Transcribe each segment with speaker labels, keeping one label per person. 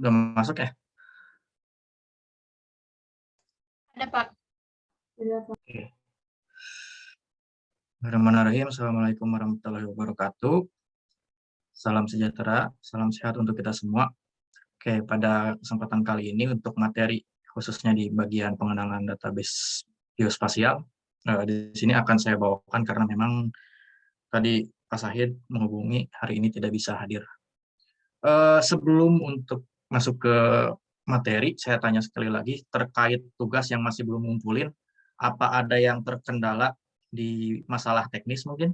Speaker 1: Udah masuk ya?
Speaker 2: Ada, Pak.
Speaker 1: Oke. Bismillahirrahmanirrahim. Assalamualaikum warahmatullahi wabarakatuh. Salam sejahtera, salam sehat untuk kita semua. Oke, pada kesempatan kali ini untuk materi khususnya di bagian pengenalan database geospasial, di sini akan saya bawakan karena memang tadi Pak Sahid menghubungi hari ini tidak bisa hadir. Sebelum untuk masuk ke materi, saya tanya sekali lagi terkait tugas yang masih belum ngumpulin, apa ada yang terkendala di masalah teknis mungkin?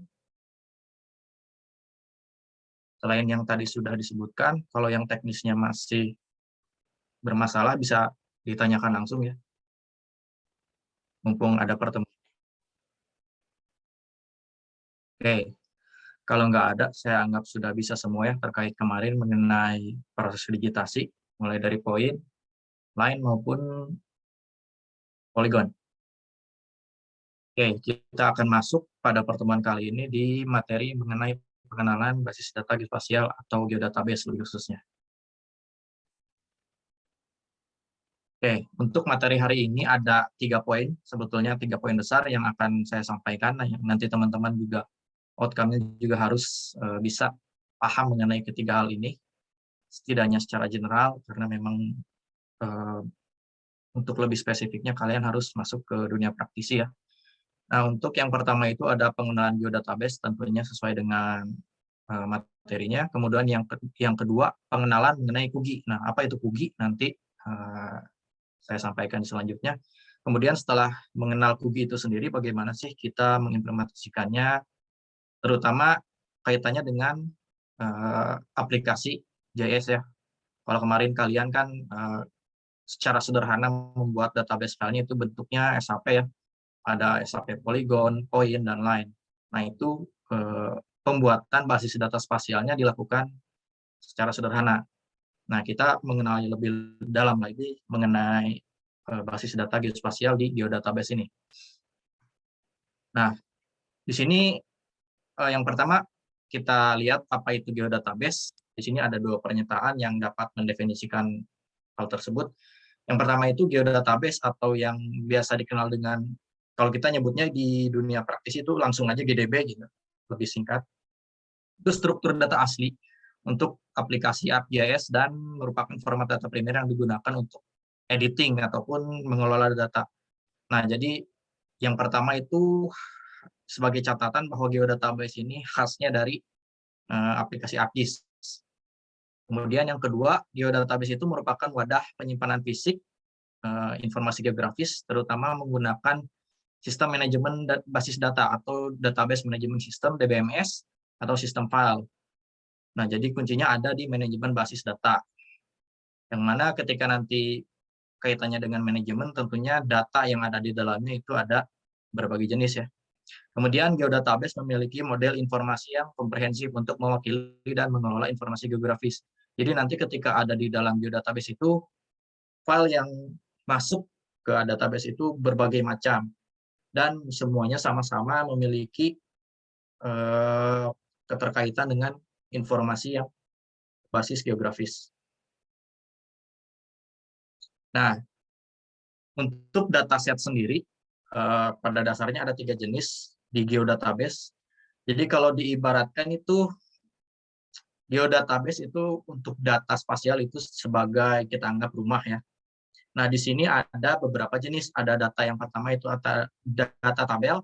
Speaker 1: Selain yang tadi sudah disebutkan, kalau yang teknisnya masih bermasalah bisa ditanyakan langsung ya, mumpung ada pertemuan. Oke, kalau nggak ada, saya anggap sudah bisa semua ya terkait kemarin mengenai proses digitasi, mulai dari poin, line maupun poligon. Oke, kita akan masuk pada pertemuan kali ini di materi mengenai pengenalan basis data geospasial atau geodatabase lebih khususnya. Oke, untuk materi hari ini ada 3 poin, sebetulnya 3 poin besar yang akan saya sampaikan, yang nanti teman-teman juga outcome-nya juga harus bisa paham mengenai ketiga hal ini, setidaknya secara general, karena memang untuk lebih spesifiknya kalian harus masuk ke dunia praktisi ya. Nah, untuk yang pertama itu ada pengenalan geodatabase, tentunya sesuai dengan materinya. Kemudian yang kedua, pengenalan mengenai KUGI. Nah, apa itu KUGI? Nanti saya sampaikan selanjutnya. Kemudian setelah mengenal KUGI itu sendiri, bagaimana sih kita mengimplementasikannya, terutama kaitannya dengan aplikasi JS ya. Kalau kemarin kalian kan secara sederhana membuat database filenya itu bentuknya SAP ya. Ada SAP Polygon, Point, dan lain. Nah, itu pembuatan basis data spasialnya dilakukan secara sederhana. Nah, kita mengenal lebih dalam lagi mengenai basis data geospasial di geodatabase ini. Nah, di sini yang pertama kita lihat apa itu geodatabase. Di sini ada 2 pernyataan yang dapat mendefinisikan hal tersebut. Yang pertama itu geodatabase atau yang biasa dikenal dengan, kalau kita nyebutnya di dunia praktis itu langsung aja GDB gitu, lebih singkat. Itu struktur data asli untuk aplikasi ArcGIS dan merupakan format data primer yang digunakan untuk editing ataupun mengelola data. Nah, jadi yang pertama itu sebagai catatan bahwa geodatabase ini khasnya dari aplikasi ArcGIS. Kemudian yang kedua, geodatabase itu merupakan wadah penyimpanan fisik informasi geografis, terutama menggunakan sistem manajemen basis data atau database management system DBMS atau sistem file. Nah, jadi kuncinya ada di manajemen basis data. Yang mana ketika nanti kaitannya dengan manajemen, tentunya data yang ada di dalamnya itu ada berbagai jenis ya. Kemudian geodatabase memiliki model informasi yang komprehensif untuk mewakili dan mengelola informasi geografis. Jadi nanti ketika ada di dalam geodatabase itu, file yang masuk ke database itu berbagai macam dan semuanya sama-sama memiliki keterkaitan dengan informasi yang basis geografis. Nah, untuk dataset sendiri pada dasarnya ada 3 jenis di geodatabase. Jadi kalau diibaratkan itu geodatabase itu untuk data spasial itu sebagai kita anggap rumah ya. Nah, di sini ada beberapa jenis. Ada data yang pertama itu data tabel,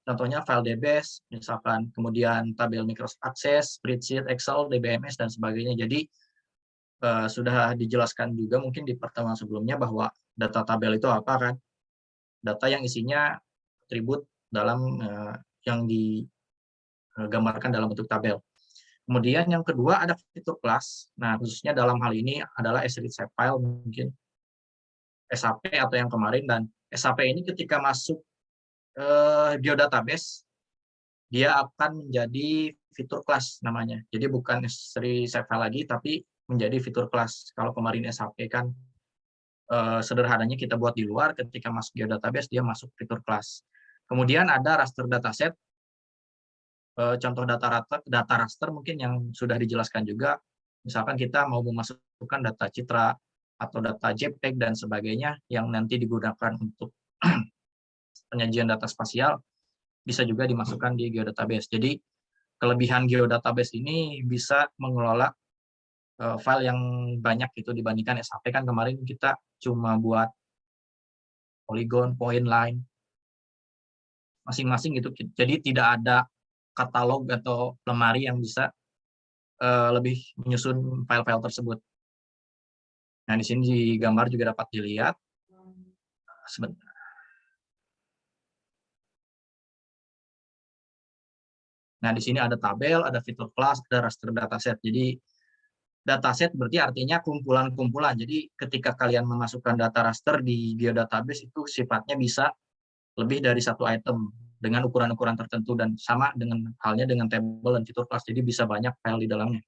Speaker 1: contohnya file DBS, misalkan, kemudian tabel Microsoft Access, spreadsheet, Excel, DBMS, dan sebagainya. Jadi, sudah dijelaskan juga mungkin di pertemuan sebelumnya bahwa data tabel itu apa kan? Data yang isinya atribut dalam yang digambarkan dalam bentuk tabel. Kemudian yang kedua ada fitur kelas. Nah, khususnya dalam hal ini adalah as-read shape file mungkin SAP atau yang kemarin, dan SAP ini ketika masuk geodatabase dia akan menjadi fitur kelas namanya. Jadi bukan seri shape file lagi tapi menjadi fitur kelas. Kalau kemarin SAP kan sederhananya kita buat di luar, ketika masuk geodatabase dia masuk fitur kelas. Kemudian ada raster dataset. Contoh data raster mungkin yang sudah dijelaskan juga. Misalkan kita mau memasukkan memasukkan data citra atau data JPEG dan sebagainya yang nanti digunakan untuk penyajian data spasial bisa juga dimasukkan di geodatabase. Jadi kelebihan geodatabase ini bisa mengelola file yang banyak itu dibandingkan SAP. Kan kemarin kita cuma buat polygon, point, line, masing-masing gitu. Jadi tidak ada katalog atau lemari yang bisa lebih menyusun file-file tersebut. Nah, di sini di gambar juga dapat dilihat. Sebentar. Nah, di sini ada tabel, ada fitur class, ada raster dataset. Jadi dataset berarti artinya kumpulan-kumpulan. Jadi ketika kalian memasukkan data raster di geodatabase itu sifatnya bisa lebih dari satu item dengan ukuran-ukuran tertentu dan sama dengan halnya dengan tabel dan fitur class. Jadi bisa banyak file di dalamnya.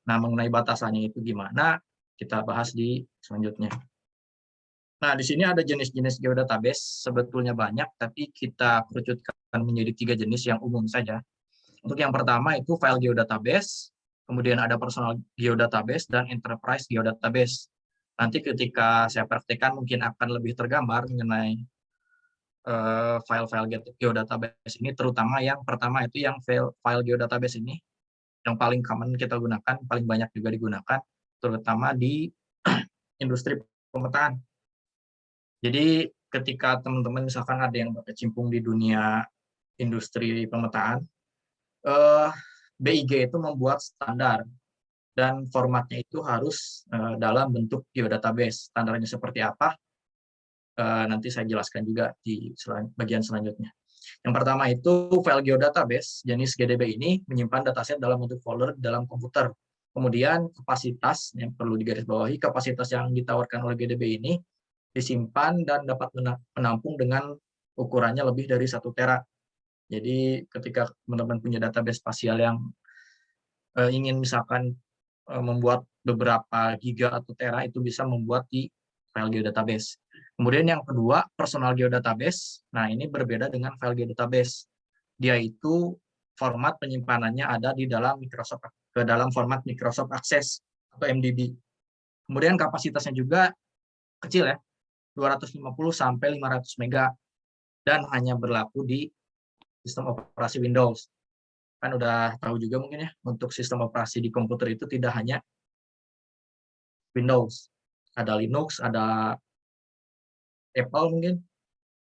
Speaker 1: Nah, mengenai batasannya itu gimana? Kita bahas di selanjutnya. Nah, di sini ada jenis-jenis geodatabase. Sebetulnya banyak, tapi kita kerucutkan menjadi 3 jenis yang umum saja. Untuk yang pertama itu file geodatabase, kemudian ada personal geodatabase, dan enterprise geodatabase. Nanti ketika saya praktekkan mungkin akan lebih tergambar mengenai file-file geodatabase ini, terutama yang pertama itu yang file geodatabase ini, yang paling common kita gunakan, paling banyak juga digunakan, terutama di industri pemetaan. Jadi ketika teman-teman misalkan ada yang berkecimpung di dunia industri pemetaan, BIG itu membuat standar dan formatnya itu harus dalam bentuk geodatabase. Standarnya seperti apa? Nanti saya jelaskan juga di bagian selanjutnya. Yang pertama itu file geodatabase jenis GDB ini menyimpan dataset dalam bentuk folder dalam komputer. Kemudian kapasitas yang perlu digarisbawahi, kapasitas yang ditawarkan oleh GDB ini disimpan dan dapat menampung dengan ukurannya lebih dari 1 tera. Jadi ketika teman-teman punya database spasial yang ingin misalkan membuat beberapa giga atau tera, itu bisa membuat di file geodatabase. Kemudian yang kedua, personal geodatabase. Nah, ini berbeda dengan file geodatabase. Dia itu format penyimpanannya ada di dalam format Microsoft Access atau MDB. Kemudian kapasitasnya juga kecil ya, 250 sampai 500 mega, dan hanya berlaku di sistem operasi Windows. Kan udah tahu juga mungkin ya, untuk sistem operasi di komputer itu tidak hanya Windows, ada Linux, ada Apple mungkin,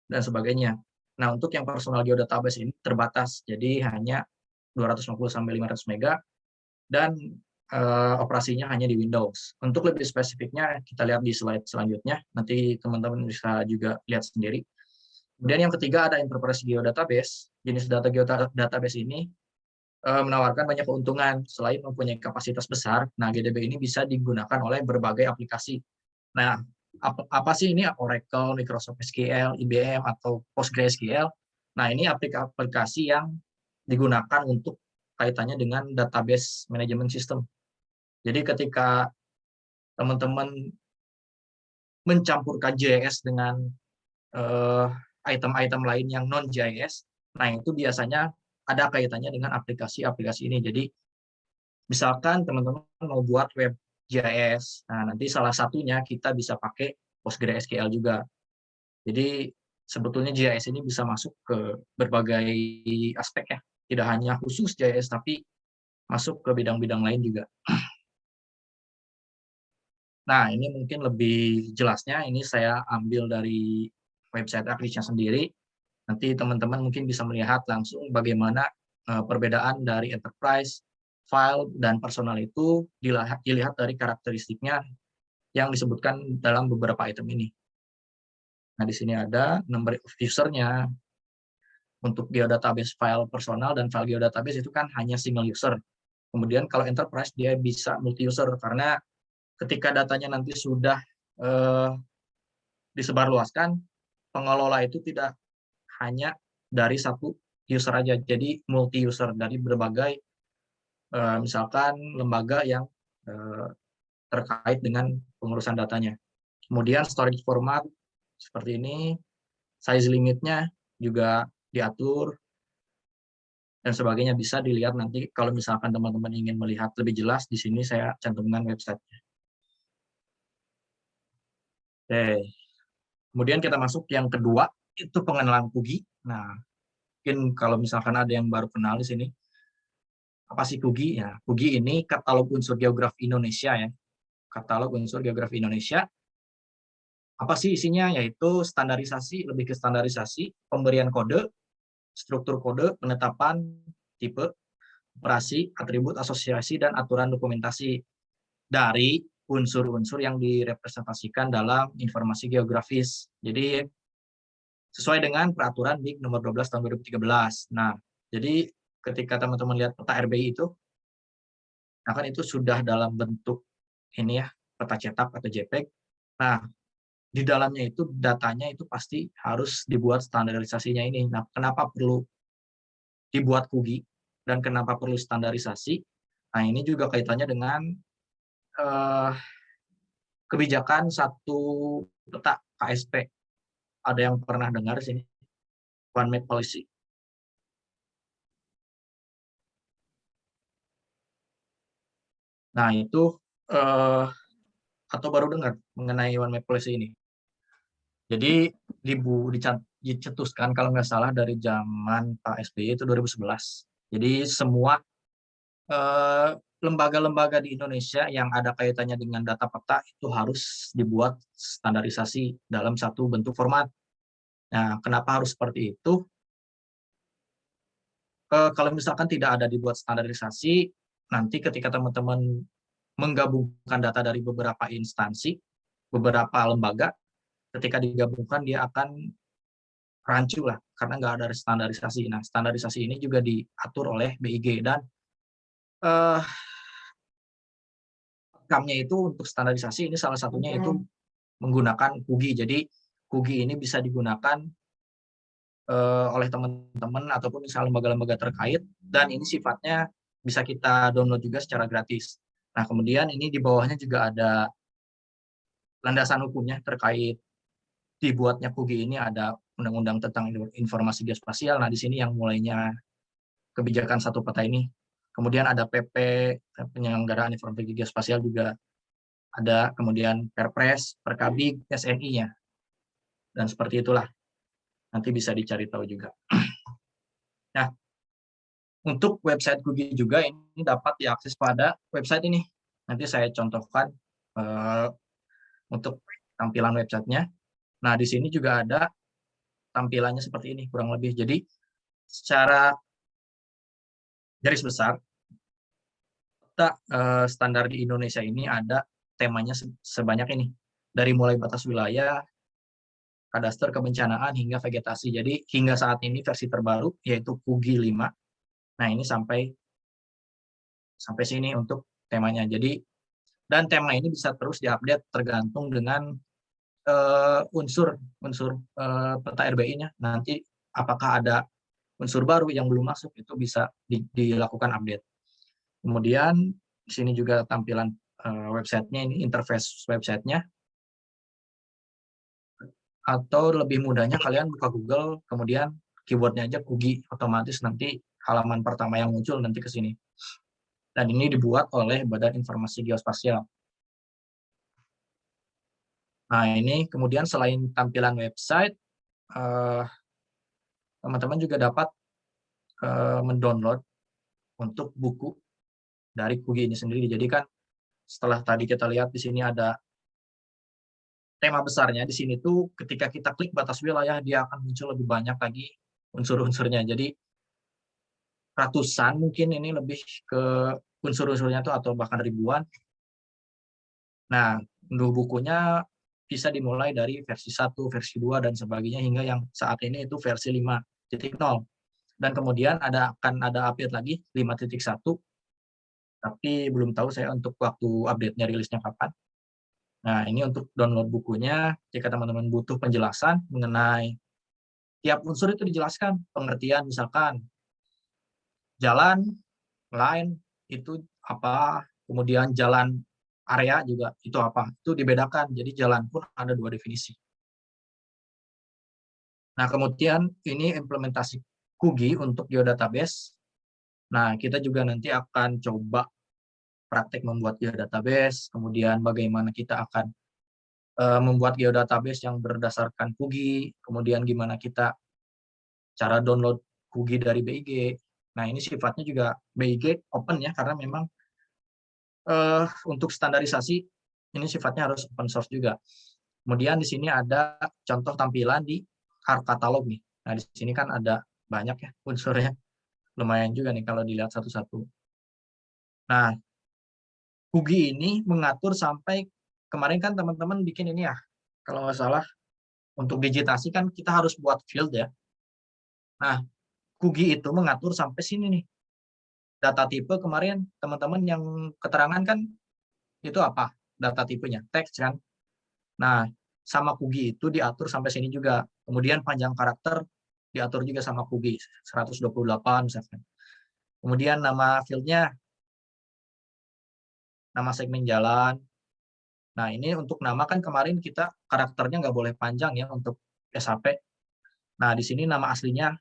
Speaker 1: dan sebagainya. Nah, untuk yang personal geodatabase ini terbatas, jadi hanya 250 sampai 500 mega, dan operasinya hanya di Windows. Untuk lebih spesifiknya, kita lihat di slide selanjutnya, nanti teman-teman bisa juga lihat sendiri. Kemudian yang ketiga ada enterprise geodatabase. Jenis data geodatabase ini menawarkan banyak keuntungan. Selain mempunyai kapasitas besar, nah GDB ini bisa digunakan oleh berbagai aplikasi. Nah, apa sih ini? Oracle, Microsoft SQL, IBM, atau PostgreSQL. Nah, ini aplikasi yang digunakan untuk kaitannya dengan database management system. Jadi ketika teman-teman mencampurkan JS dengan item-item lain yang non-JS, nah itu biasanya ada kaitannya dengan aplikasi-aplikasi ini. Jadi misalkan teman-teman mau buat web JS, nah nanti salah satunya kita bisa pakai PostgreSQL juga. Jadi sebetulnya JS ini bisa masuk ke berbagai aspek ya, tidak hanya khusus JS, tapi masuk ke bidang-bidang lain juga. Nah, ini mungkin lebih jelasnya, ini saya ambil dari website Akrisnya sendiri. Nanti teman-teman mungkin bisa melihat langsung bagaimana perbedaan dari enterprise, file, dan personal itu dilihat dari karakteristiknya yang disebutkan dalam beberapa item ini. Nah, di sini ada number of user-nya. Untuk geodatabase file personal dan file geodatabase itu kan hanya single user. Kemudian kalau enterprise dia bisa multi user, karena ketika datanya nanti sudah disebarluaskan, pengelola itu tidak hanya dari satu user aja, jadi multi user dari berbagai misalkan lembaga yang terkait dengan pengurusan datanya. Kemudian storage format seperti ini, size limitnya juga diatur, dan sebagainya. Bisa dilihat nanti kalau misalkan teman-teman ingin melihat lebih jelas, di sini saya cantumkan website-nya. Oke. Kemudian kita masuk yang kedua, itu pengenalan KUGI. Nah, mungkin kalau misalkan ada yang baru kenal di sini, apa sih KUGI? Ya, KUGI ini katalog unsur geografi Indonesia ya. Katalog unsur geografi Indonesia. Apa sih isinya? Yaitu standarisasi, lebih ke standarisasi, pemberian kode, struktur kode, penetapan tipe, operasi, atribut, asosiasi, dan aturan dokumentasi dari unsur-unsur yang direpresentasikan dalam informasi geografis. Jadi sesuai dengan peraturan BIK nomor 12 tahun 2013. Nah, jadi ketika teman-teman lihat peta RBI itu, nah kan itu sudah dalam bentuk ini ya, peta cetak atau JPEG. Nah, di dalamnya itu datanya itu pasti harus dibuat standarisasinya ini. Nah, kenapa perlu dibuat KUGI dan kenapa perlu standarisasi? Nah, ini juga kaitannya dengan eh, kebijakan satu peta KSP. Ada yang pernah dengar sini? One Map Policy. Nah, itu eh, atau baru dengar mengenai One Map Policy ini. Jadi dicetuskan kalau nggak salah dari zaman Pak SBY itu 2011. Jadi semua eh, lembaga-lembaga di Indonesia yang ada kaitannya dengan data peta itu harus dibuat standarisasi dalam satu bentuk format. Nah, kenapa harus seperti itu? Kalau misalkan tidak ada dibuat standarisasi, nanti ketika teman-teman menggabungkan data dari beberapa instansi, beberapa lembaga, ketika digabungkan dia akan rancu lah, karena nggak ada standarisasi. Nah, standarisasi ini juga diatur oleh BIG dan eh, kamnya itu untuk standarisasi ini salah satunya itu menggunakan KUGI. Jadi KUGI ini bisa digunakan oleh teman-teman ataupun misalnya lembaga-lembaga terkait dan ini sifatnya bisa kita download juga secara gratis. Nah, kemudian ini di bawahnya juga ada landasan hukumnya terkait dibuatnya KUGI ini ada undang-undang tentang informasi geospasial. Nah, di sini yang mulainya kebijakan satu peta ini. Kemudian ada PP penyelenggaraan informasi geospasial juga ada, kemudian Perpres, Perkabig, SNI-nya. Dan seperti itulah. Nanti bisa dicari tahu juga. Nah, untuk website KUGI juga ini dapat diakses pada website ini. Nanti saya contohkan untuk tampilan websitenya. Nah, di sini juga ada tampilannya seperti ini kurang lebih. Jadi secara garis besar kita standar di Indonesia ini ada temanya sebanyak ini. Dari mulai batas wilayah, kadaster kebencanaan hingga vegetasi. Jadi hingga saat ini versi terbaru yaitu KUGI 5. Nah, ini sampai sini untuk temanya. Jadi dan tema ini bisa terus diupdate tergantung dengan unsur peta RBI-nya. Nanti apakah ada unsur baru yang belum masuk itu bisa dilakukan update. Kemudian di sini juga tampilan websitenya, ini interface websitenya. Atau lebih mudahnya kalian buka Google, kemudian keywordnya aja KUGI, otomatis nanti halaman pertama yang muncul nanti ke sini. Dan ini dibuat oleh Badan Informasi Geospasial. Nah, ini kemudian selain tampilan website, teman-teman juga dapat mendownload untuk buku dari KUGI ini sendiri. Jadi kan setelah tadi kita lihat di sini ada tema besarnya, di sini tuh ketika kita klik batas wilayah dia akan muncul lebih banyak lagi unsur-unsurnya. Jadi ratusan mungkin ini lebih ke unsur-unsurnya tuh atau bahkan ribuan. Nah, untuk bukunya bisa dimulai dari versi 1, versi 2 dan sebagainya hingga yang saat ini itu versi 5.0. Dan kemudian akan ada update lagi 5.1, tapi belum tahu saya untuk waktu update-nya rilisnya kapan. Nah, ini untuk download bukunya, jika teman-teman butuh penjelasan mengenai tiap unsur itu dijelaskan, pengertian misalkan jalan, line, itu apa, kemudian jalan area juga itu apa, itu dibedakan, jadi jalan pun ada 2 definisi. Nah, kemudian ini implementasi KUGI untuk geodatabase. Nah, kita juga nanti akan coba praktek membuat geodatabase, kemudian bagaimana kita akan membuat geodatabase yang berdasarkan QGIS, kemudian gimana kita cara download QGIS dari BIG. Nah, ini sifatnya juga BIG open ya, karena memang untuk standarisasi ini sifatnya harus open source juga. Kemudian di sini ada contoh tampilan di katalog nih. Nah, di sini kan ada banyak ya unsurnya. Lumayan juga nih kalau dilihat satu-satu. Nah, QGIS ini mengatur sampai kemarin kan teman-teman bikin ini ya, kalau nggak salah untuk digitasi kan kita harus buat field ya. Nah, QGIS itu mengatur sampai sini nih. Data tipe kemarin teman-teman yang keterangan kan itu apa? Data tipenya, teks kan. Nah, sama QGIS itu diatur sampai sini juga. Kemudian panjang karakter diatur juga sama QGIS 128 misalkan. Kemudian nama fieldnya, nama segmen jalan. Nah, ini untuk nama kan kemarin kita karakternya nggak boleh panjang ya untuk SAP. Nah, di sini nama aslinya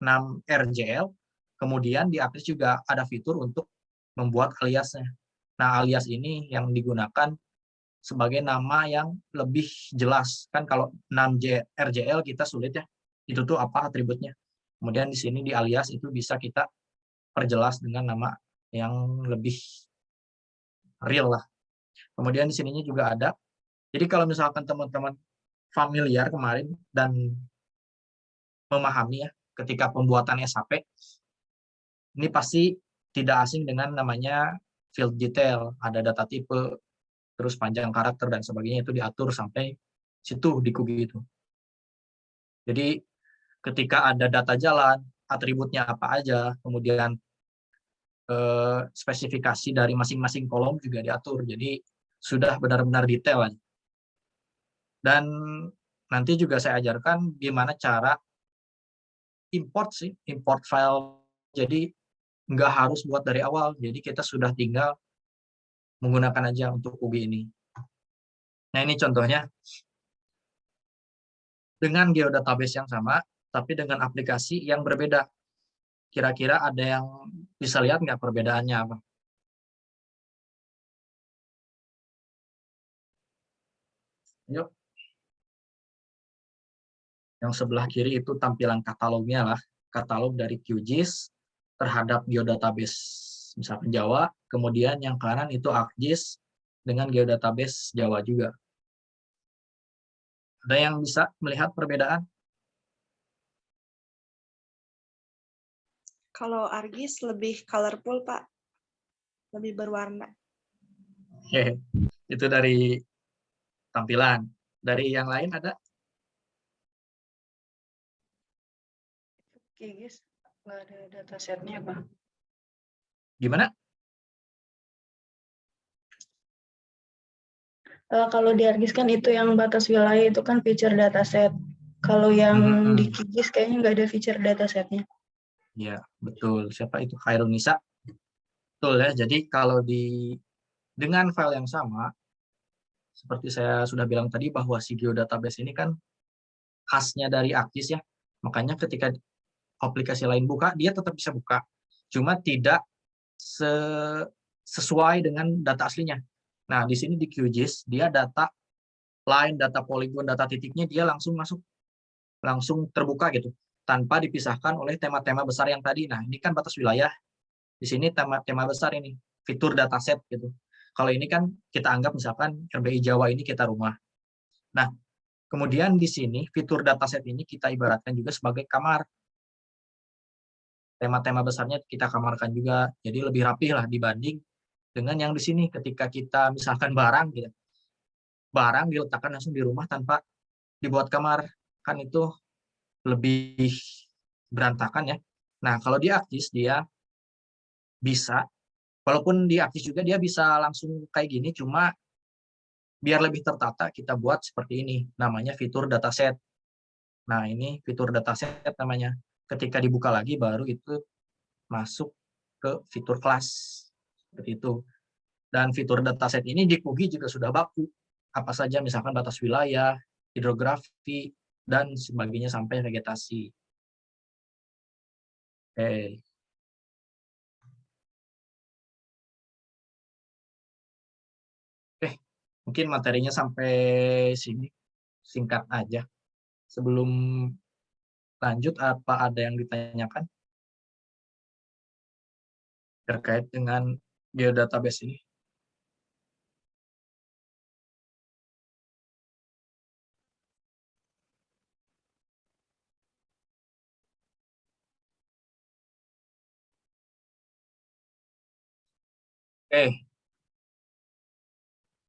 Speaker 1: 6 RJL. Kemudian di Apis juga ada fitur untuk membuat aliasnya. Nah, alias ini yang digunakan sebagai nama yang lebih jelas. Kan kalau 6 RJL kita sulit ya. Itu tuh apa atributnya. Kemudian di sini di alias itu bisa kita perjelas dengan nama yang lebih real lah. Kemudian di sininya juga ada. Jadi kalau misalkan teman-teman familiar kemarin dan memahami ya ketika pembuatan SAP, ini pasti tidak asing dengan namanya field detail, ada data tipe, terus panjang karakter dan sebagainya itu diatur sampai situ di QGIS itu. Jadi ketika ada data jalan, atributnya apa aja, kemudian spesifikasi dari masing-masing kolom juga diatur. Jadi sudah benar-benar detail. Dan nanti juga saya ajarkan gimana cara import file. Jadi nggak harus buat dari awal. Jadi kita sudah tinggal menggunakan aja untuk QGIS ini. Nah, ini contohnya dengan geodatabase yang sama, tapi dengan aplikasi yang berbeda. Kira-kira ada yang bisa lihat nggak perbedaannya apa? Yuk, yang sebelah kiri itu tampilan katalognya lah, katalog dari QGIS terhadap geodatabase misalkan Jawa, kemudian yang kanan itu ArcGIS dengan geodatabase Jawa juga. Ada yang bisa melihat perbedaan?
Speaker 3: Kalau ArcGIS lebih colorful, Pak. Lebih berwarna.
Speaker 1: Oke, itu dari tampilan. Dari yang lain ada?
Speaker 3: ArcGIS nggak ada datasetnya, Pak.
Speaker 1: Gimana?
Speaker 3: Kalau di ArcGIS kan itu yang batas wilayah itu kan feature dataset. Kalau yang di QGIS kayaknya nggak ada feature datasetnya.
Speaker 1: Ya, betul. Siapa itu? Khairunisa. Betul ya. Jadi kalau dengan file yang sama, seperti saya sudah bilang tadi bahwa si geodatabase ini kan khasnya dari ArcGIS ya. Makanya ketika aplikasi lain buka, dia tetap bisa buka. Cuma tidak sesuai dengan data aslinya. Nah, di sini di QGIS, dia data line, data poligon, data titiknya dia langsung masuk, langsung terbuka gitu, tanpa dipisahkan oleh tema-tema besar yang tadi. Nah, ini kan batas wilayah. Di sini tema besar ini, fitur dataset gitu. Kalau ini kan kita anggap misalkan RBI Jawa ini kita rumah. Nah, kemudian di sini fitur dataset ini kita ibaratkan juga sebagai kamar. Tema-tema besarnya kita kamarkan juga, jadi lebih rapih lah dibanding dengan yang di sini ketika kita misalkan barang gitu. Barang diletakkan langsung di rumah tanpa dibuat kamar, kan itu lebih berantakan ya. Nah, kalau di ArcGIS dia bisa, walaupun di ArcGIS juga dia bisa langsung kayak gini, cuma biar lebih tertata kita buat seperti ini, namanya fitur dataset. Nah, ini fitur dataset namanya. Ketika dibuka lagi baru itu masuk ke fitur kelas. Seperti itu. Dan fitur dataset ini di QGIS juga sudah baku. Apa saja misalkan batas wilayah, hidrografi, dan sebagainya sampai vegetasi. Oke. Mungkin materinya sampai sini, singkat aja. Sebelum lanjut, apa ada yang ditanyakan terkait dengan geodatabase ini?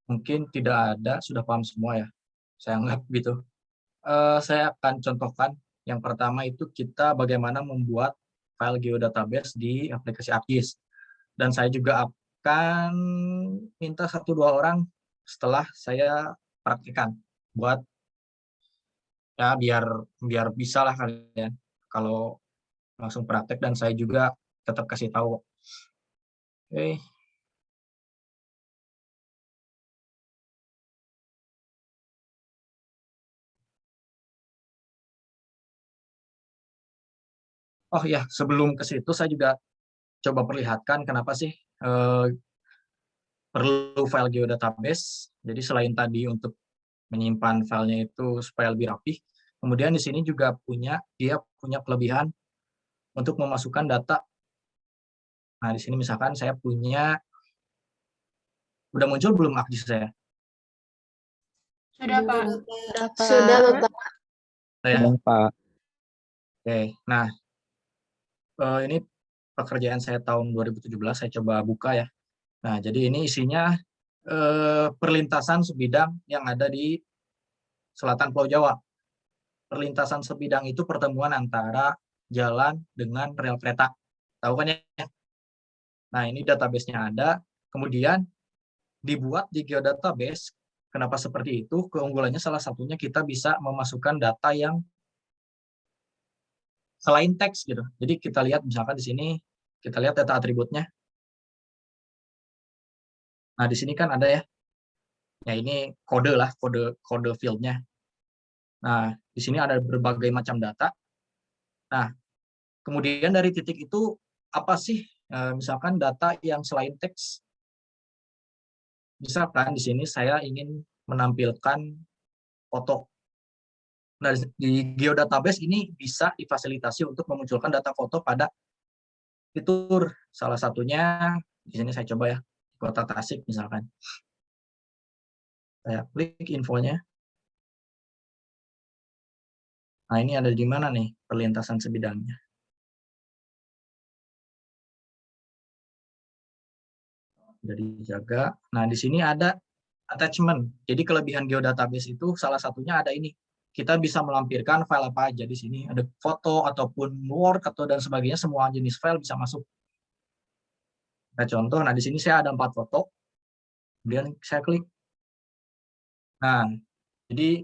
Speaker 1: Mungkin tidak ada, sudah paham semua ya. Saya anggap gitu. Saya akan contohkan. Yang pertama itu kita bagaimana membuat file geodatabase di aplikasi ArcGIS. Dan saya juga akan minta 1-2 orang setelah saya praktikan buat ya biar biar bisa lah kalian kalau langsung praktek, dan saya juga tetap kasih tahu. Oke. Oh ya, sebelum ke situ saya juga coba perlihatkan kenapa sih perlu file geodatabase. Jadi selain tadi untuk menyimpan filenya itu supaya lebih rapi, kemudian di sini juga dia punya kelebihan untuk memasukkan data. Nah, di sini misalkan saya punya, udah muncul belum ArcGIS saya?
Speaker 2: Sudah, Pak.
Speaker 3: Sudah, Bapak.
Speaker 1: Ya?
Speaker 4: Pak.
Speaker 1: Oke, nah ini pekerjaan saya tahun 2017, saya coba buka ya. Nah, jadi ini isinya perlintasan sebidang yang ada di selatan Pulau Jawa. Perlintasan sebidang itu pertemuan antara jalan dengan rel kereta. Tahu kan ya? Nah, ini database-nya ada, kemudian dibuat di geodatabase. Kenapa seperti itu? Keunggulannya salah satunya kita bisa memasukkan data yang selain teks gitu. Jadi kita lihat misalkan di sini, kita lihat data atributnya. Nah, di sini kan ada ya. Ya ini kode lah, kode field-nya. Nah, di sini ada berbagai macam data. Nah, kemudian dari titik itu apa sih misalkan data yang selain teks? Misalkan di sini saya ingin menampilkan foto. Nah, di geodatabase ini bisa difasilitasi untuk memunculkan data foto pada fitur. Salah satunya di sini saya coba ya, Kota Tasik misalkan. Saya klik infonya. Nah, ini ada di mana nih perlintasan sebidangnya? Jadi jaga. Nah, di sini ada attachment. Jadi kelebihan geodatabase itu salah satunya ada ini. Kita bisa melampirkan file apa aja di sini. Ada foto ataupun Word atau dan sebagainya, semua jenis file bisa masuk. Nah, contoh, nah di sini saya ada 4 foto. Kemudian saya klik. Nah, jadi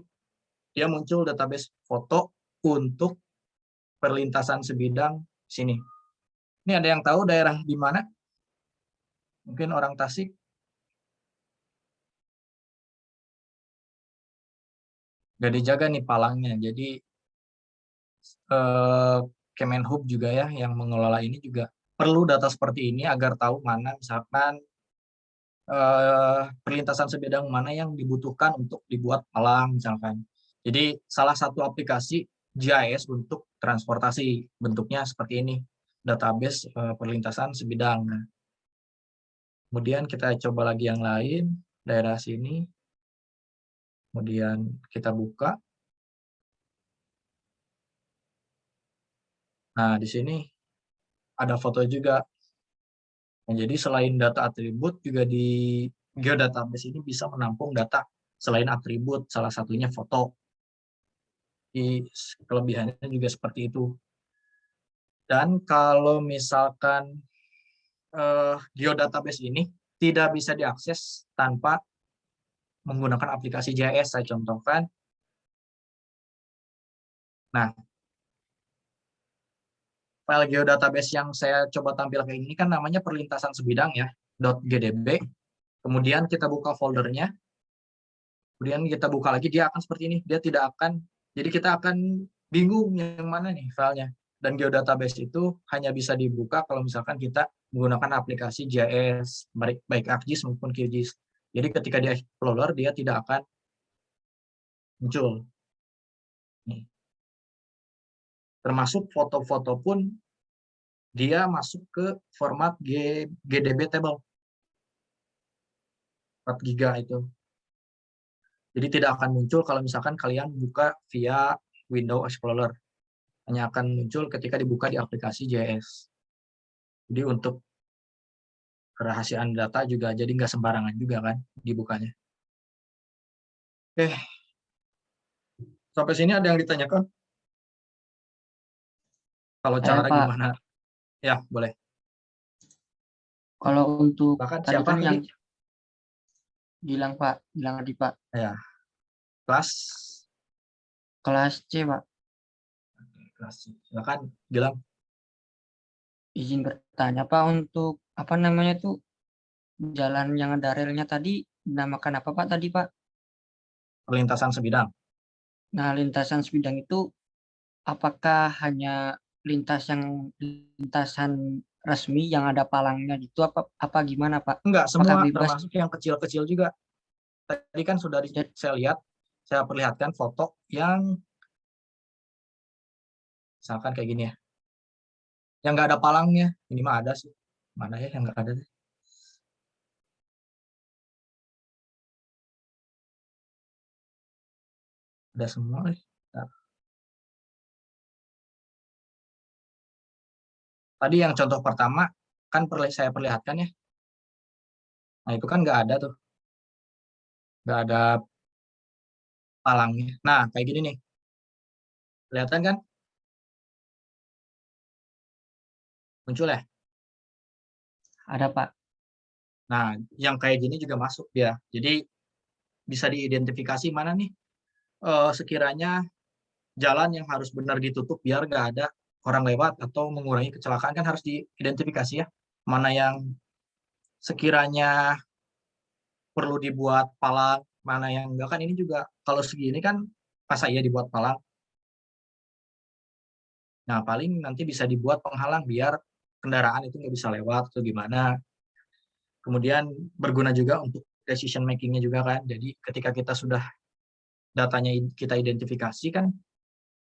Speaker 1: dia muncul database foto untuk perlintasan sebidang sini. Ini ada yang tahu daerah di mana? Mungkin orang Tasik. Gak dijaga nih palangnya. Jadi Kemenhub juga ya yang mengelola ini juga perlu data seperti ini agar tahu mana misalkan perlintasan sebidang mana yang dibutuhkan untuk dibuat palang misalkan. Jadi salah satu aplikasi GIS untuk transportasi bentuknya seperti ini, database perlintasan sebidang. Nah, kemudian kita coba lagi yang lain, daerah sini. Kemudian kita buka. Nah, di sini ada foto juga. Nah, jadi selain data atribut juga di geodatabase ini bisa menampung data selain atribut, salah satunya foto. Di kelebihannya juga seperti itu. Dan kalau misalkan geodatabase ini tidak bisa diakses tanpa menggunakan aplikasi GIS, saya contohkan. Nah, file geodatabase yang saya coba tampilkan ini kan namanya perlintasan sebidang ya, .gdb. Kemudian kita buka foldernya, kemudian kita buka lagi, dia akan seperti ini. Dia tidak akan, jadi kita akan bingung yang mana nih filenya. Dan geodatabase itu hanya bisa dibuka kalau misalkan kita menggunakan aplikasi GIS, baik ArcGIS maupun QGIS. Jadi ketika di Explorer dia tidak akan muncul. Nih. Termasuk foto-foto pun dia masuk ke format GDB table 4 GB itu. Jadi tidak akan muncul kalau misalkan kalian buka via Windows Explorer. Hanya akan muncul ketika dibuka di aplikasi JS. Jadi untuk kerahasiaan data juga jadi nggak sembarangan juga kan dibukanya. Oke, sampai sini ada yang ditanyakan? Kalau
Speaker 4: Saya
Speaker 1: cara
Speaker 4: Pak,
Speaker 1: gimana? Ya, boleh.
Speaker 4: kalau untuk
Speaker 1: Bahkan
Speaker 4: tadi
Speaker 1: siapa
Speaker 4: kan yang
Speaker 1: tadi?
Speaker 4: bilang tadi Pak,
Speaker 1: Ya, kelas
Speaker 4: kelas C Pak,
Speaker 1: kelas. Silakan bilang
Speaker 4: izin bertanya Pak, untuk apa namanya tuh jalan yang ada relnya tadi dinamakan apa Pak tadi Pak?
Speaker 1: perlintasan sebidang.
Speaker 4: Nah, lintasan sebidang itu apakah hanya lintasan resmi yang ada palangnya gitu apa gimana Pak?
Speaker 1: Enggak,
Speaker 4: Apakah
Speaker 1: semua
Speaker 4: bebas?
Speaker 1: termasuk yang kecil-kecil juga. Tadi kan sudah
Speaker 4: Jad-
Speaker 1: saya lihat, saya perlihatkan foto yang misalkan kayak gini ya. Yang nggak ada palangnya. Ini mah ada sih. Mana ya yang nggak ada? Ada semua nih. Nah, tadi yang contoh pertama kan saya perlihatkan ya. Nah itu kan nggak ada tuh, nggak ada palangnya. Nah kayak gini nih, kelihatan kan? Muncul ya.
Speaker 4: Ada Pak.
Speaker 1: Nah yang kayak gini juga masuk dia. Jadi bisa diidentifikasi mana nih sekiranya jalan yang harus benar ditutup biar nggak ada orang lewat atau mengurangi kecelakaan kan harus diidentifikasi ya. Mana yang sekiranya perlu dibuat palang, mana yang enggak kan ini juga kalau segini kan masa iya dibuat palang. Nah, paling nanti bisa dibuat penghalang biar kendaraan itu nggak bisa lewat atau gimana. Kemudian berguna juga untuk decision making-nya juga kan. Jadi ketika kita sudah datanya kita identifikasi kan,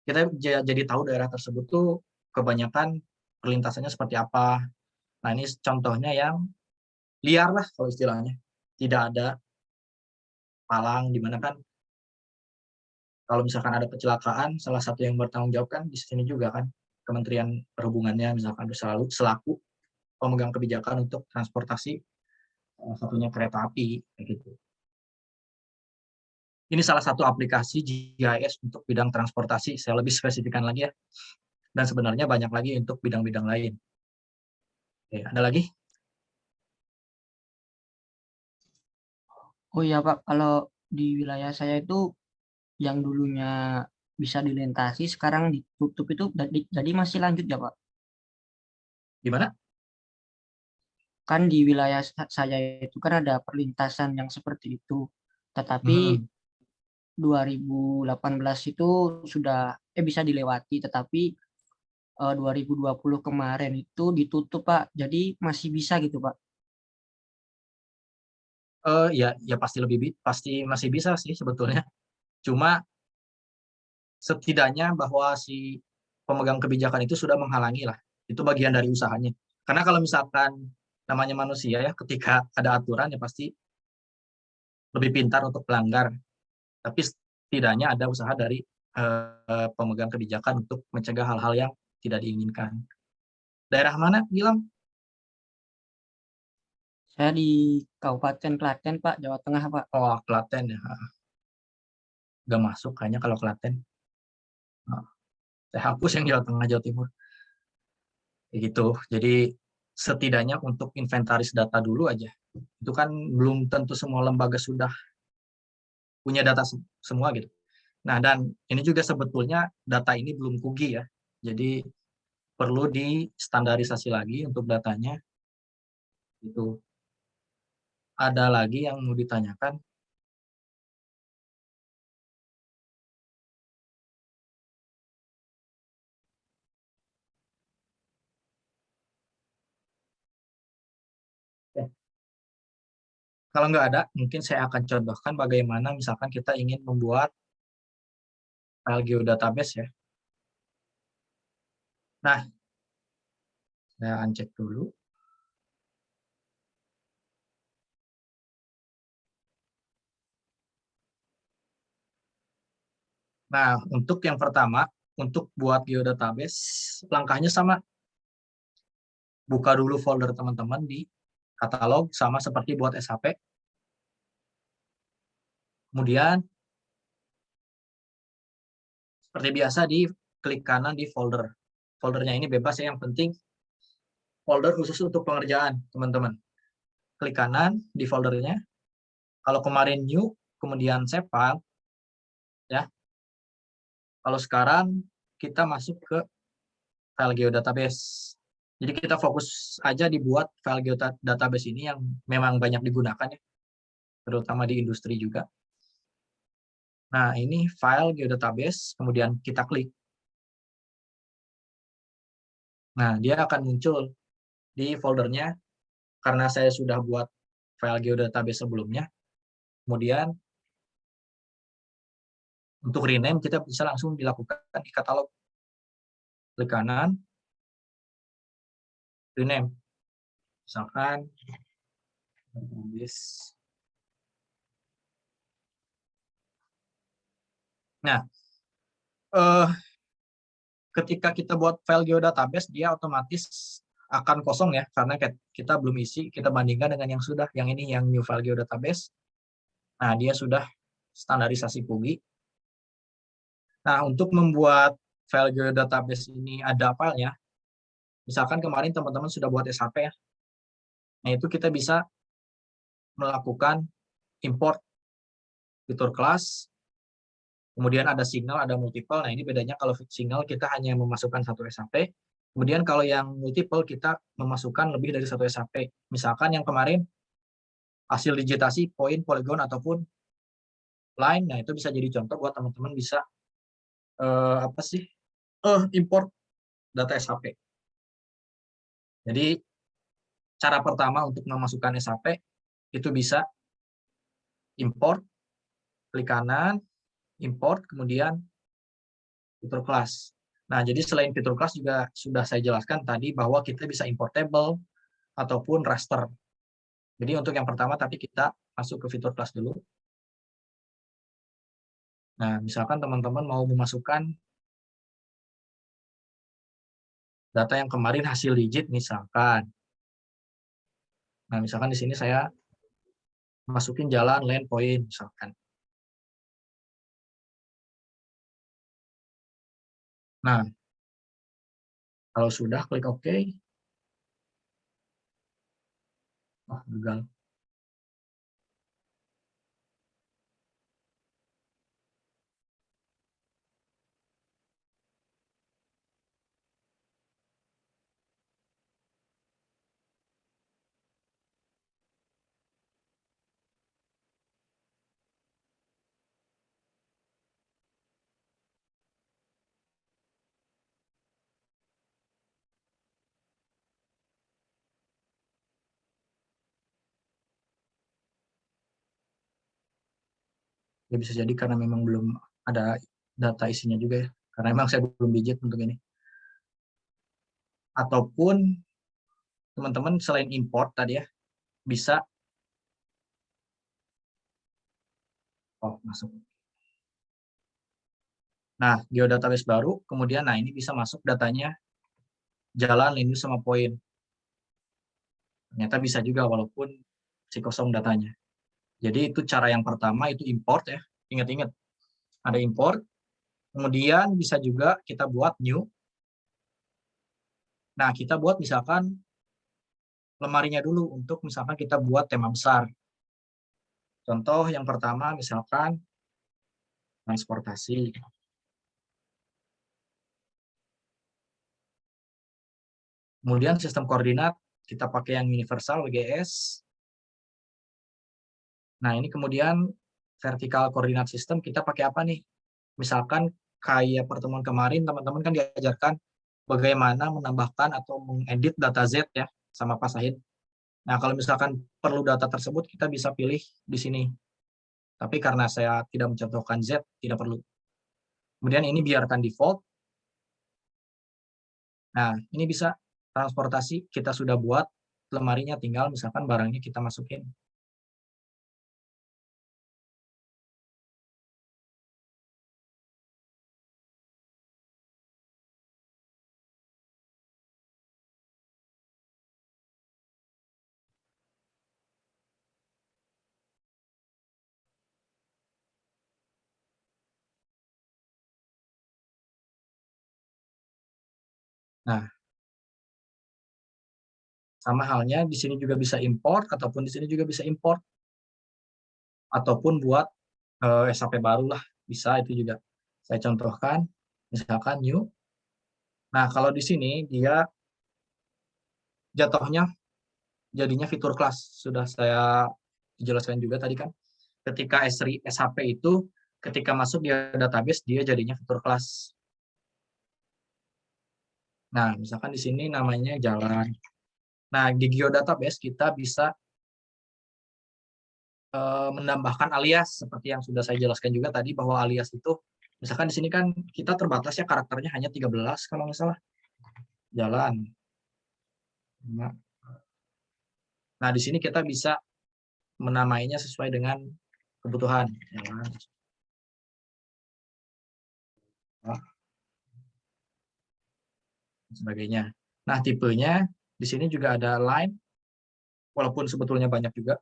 Speaker 1: kita jadi tahu daerah tersebut tuh kebanyakan perlintasannya seperti apa. Nah, ini contohnya yang liar lah kalau istilahnya. Tidak ada palang di mana kan kalau misalkan ada kecelakaan, salah satu yang bertanggung jawab kan di sini juga kan Kementerian Perhubungannya misalkan selaku pemegang kebijakan untuk transportasi satunya kereta api kayak gitu. Ini salah satu aplikasi GIS untuk bidang transportasi. Saya lebih spesifikkan lagi ya. Dan sebenarnya banyak lagi untuk bidang-bidang lain. Oke, ada lagi?
Speaker 4: Oh iya Pak, kalau di wilayah saya itu yang dulunya bisa dilintasi sekarang ditutup itu jadi masih lanjut ya Pak?
Speaker 1: Gimana?
Speaker 4: Kan di wilayah saya itu kan ada perlintasan yang seperti itu. Tetapi
Speaker 1: Hmm.
Speaker 4: 2018 itu sudah bisa dilewati, tetapi 2020 kemarin itu ditutup Pak. Jadi masih bisa gitu Pak.
Speaker 1: Ya pasti masih bisa sih sebetulnya. Cuma setidaknya bahwa si pemegang kebijakan itu sudah menghalangi lah. Itu bagian dari usahanya. Karena kalau misalkan namanya manusia ya, ketika ada aturan ya pasti lebih pintar untuk pelanggar. Tapi setidaknya ada usaha dari pemegang kebijakan untuk mencegah hal-hal yang tidak diinginkan. Daerah mana bilang?
Speaker 4: Saya di Kabupaten Klaten Pak, Jawa Tengah Pak.
Speaker 1: Oh, Klaten ya. Nggak masuk kayaknya kalau Klaten. Nah, saya hapus yang Jawa Tengah, Jawa Timur. Kayak gitu. Jadi setidaknya untuk inventaris data dulu aja. Itu kan belum tentu semua lembaga sudah punya data semua gitu. Nah, dan ini juga sebetulnya data ini belum kugi ya. Jadi perlu distandarisasi lagi untuk datanya. Itu ada lagi yang mau ditanyakan? Kalau nggak ada, mungkin saya akan contohkan bagaimana misalkan kita ingin membuat file geodatabase ya. Nah, saya uncek dulu. Nah, untuk yang pertama, untuk buat geodatabase, langkahnya sama. Buka dulu folder teman-teman di katalog, sama seperti buat SHP. Kemudian, seperti biasa, di klik kanan di folder. Foldernya ini bebas ya, yang penting folder khusus untuk pengerjaan, teman-teman. Klik kanan di foldernya. Kalau kemarin new, kemudian save file, ya. Kalau sekarang kita masuk ke file geodatabase. Jadi kita fokus aja dibuat file geodatabase ini yang memang banyak digunakan ya, terutama di industri juga. Nah, ini file geodatabase, kemudian kita klik. Nah, dia akan muncul di foldernya karena saya sudah buat file geodatabase sebelumnya. Kemudian untuk rename kita bisa langsung dilakukan di katalog. Klik kanan, rename. Misalkan database. Nah, ketika kita buat file geodatabase, dia otomatis akan kosong ya, karena kita belum isi, kita bandingkan dengan yang sudah, yang ini yang new file geodatabase. Nah, dia sudah standarisasi PUBI. Nah, untuk membuat file geodatabase ini ada filenya, misalkan kemarin teman-teman sudah buat SHP ya, nah itu kita bisa melakukan import fitur kelas, kemudian ada single, ada multiple. Nah, ini bedanya kalau single kita hanya memasukkan satu SHP, kemudian kalau yang multiple kita memasukkan lebih dari satu SHP. Misalkan yang kemarin hasil digitasi poin, polygon, ataupun line, nah itu bisa jadi contoh buat teman-teman bisa import data SHP. Jadi cara pertama untuk memasukkan SHP itu bisa import, klik kanan, import, kemudian fitur kelas. Nah, jadi selain fitur kelas juga sudah saya jelaskan tadi bahwa kita bisa import table ataupun raster. Jadi untuk yang pertama tapi kita masuk ke fitur kelas dulu. Nah, misalkan teman-teman mau memasukkan data yang kemarin hasil digit misalkan. Nah, misalkan di sini saya masukin jalan, land, point misalkan. Nah, kalau sudah klik OK. Oh, gagal. Ya bisa jadi karena memang belum ada data isinya juga ya. Karena memang saya belum digit untuk ini. Ataupun teman-teman selain import tadi ya, bisa masuk. Nah, geodatabase baru, kemudian nah ini bisa masuk datanya jalan, lindu, sama poin. Ternyata bisa juga walaupun si kosong datanya. Jadi itu cara yang pertama, itu import ya. Ingat-ingat, ada import. Kemudian bisa juga kita buat new. Nah, kita buat misalkan lemarinya dulu untuk misalkan kita buat tema besar. Contoh yang pertama misalkan transportasi. Kemudian sistem koordinat kita pakai yang universal WGS. Nah, ini kemudian vertikal koordinat sistem kita pakai apa nih? Misalkan kayak pertemuan kemarin teman-teman kan diajarkan bagaimana menambahkan atau mengedit data Z ya sama Pak Sahid. Nah, kalau misalkan perlu data tersebut, kita bisa pilih di sini. Tapi karena saya tidak mencontohkan Z, tidak perlu. Kemudian ini biarkan default. Nah, ini bisa transportasi, kita sudah buat lemarinya, tinggal misalkan barangnya kita masukin. Nah, sama halnya di sini juga bisa import, ataupun di sini juga bisa import, ataupun buat SAP baru lah, bisa itu juga. Saya contohkan, misalkan new. Nah, kalau di sini dia jatuhnya jadinya fitur kelas. Sudah saya jelaskan juga tadi kan. Ketika SHP itu, ketika masuk di database, dia jadinya fitur kelas. Nah, misalkan di sini namanya jalan. Nah, di geodatabase kita bisa menambahkan alias, seperti yang sudah saya jelaskan juga tadi, bahwa alias itu, misalkan di sini kan kita terbatas ya, karakternya hanya 13 kalau nggak salah. Jalan. Nah, di sini kita bisa menamainya sesuai dengan kebutuhan. Jalan. Sebagainya. Nah, tipenya di sini juga ada line, walaupun sebetulnya banyak juga.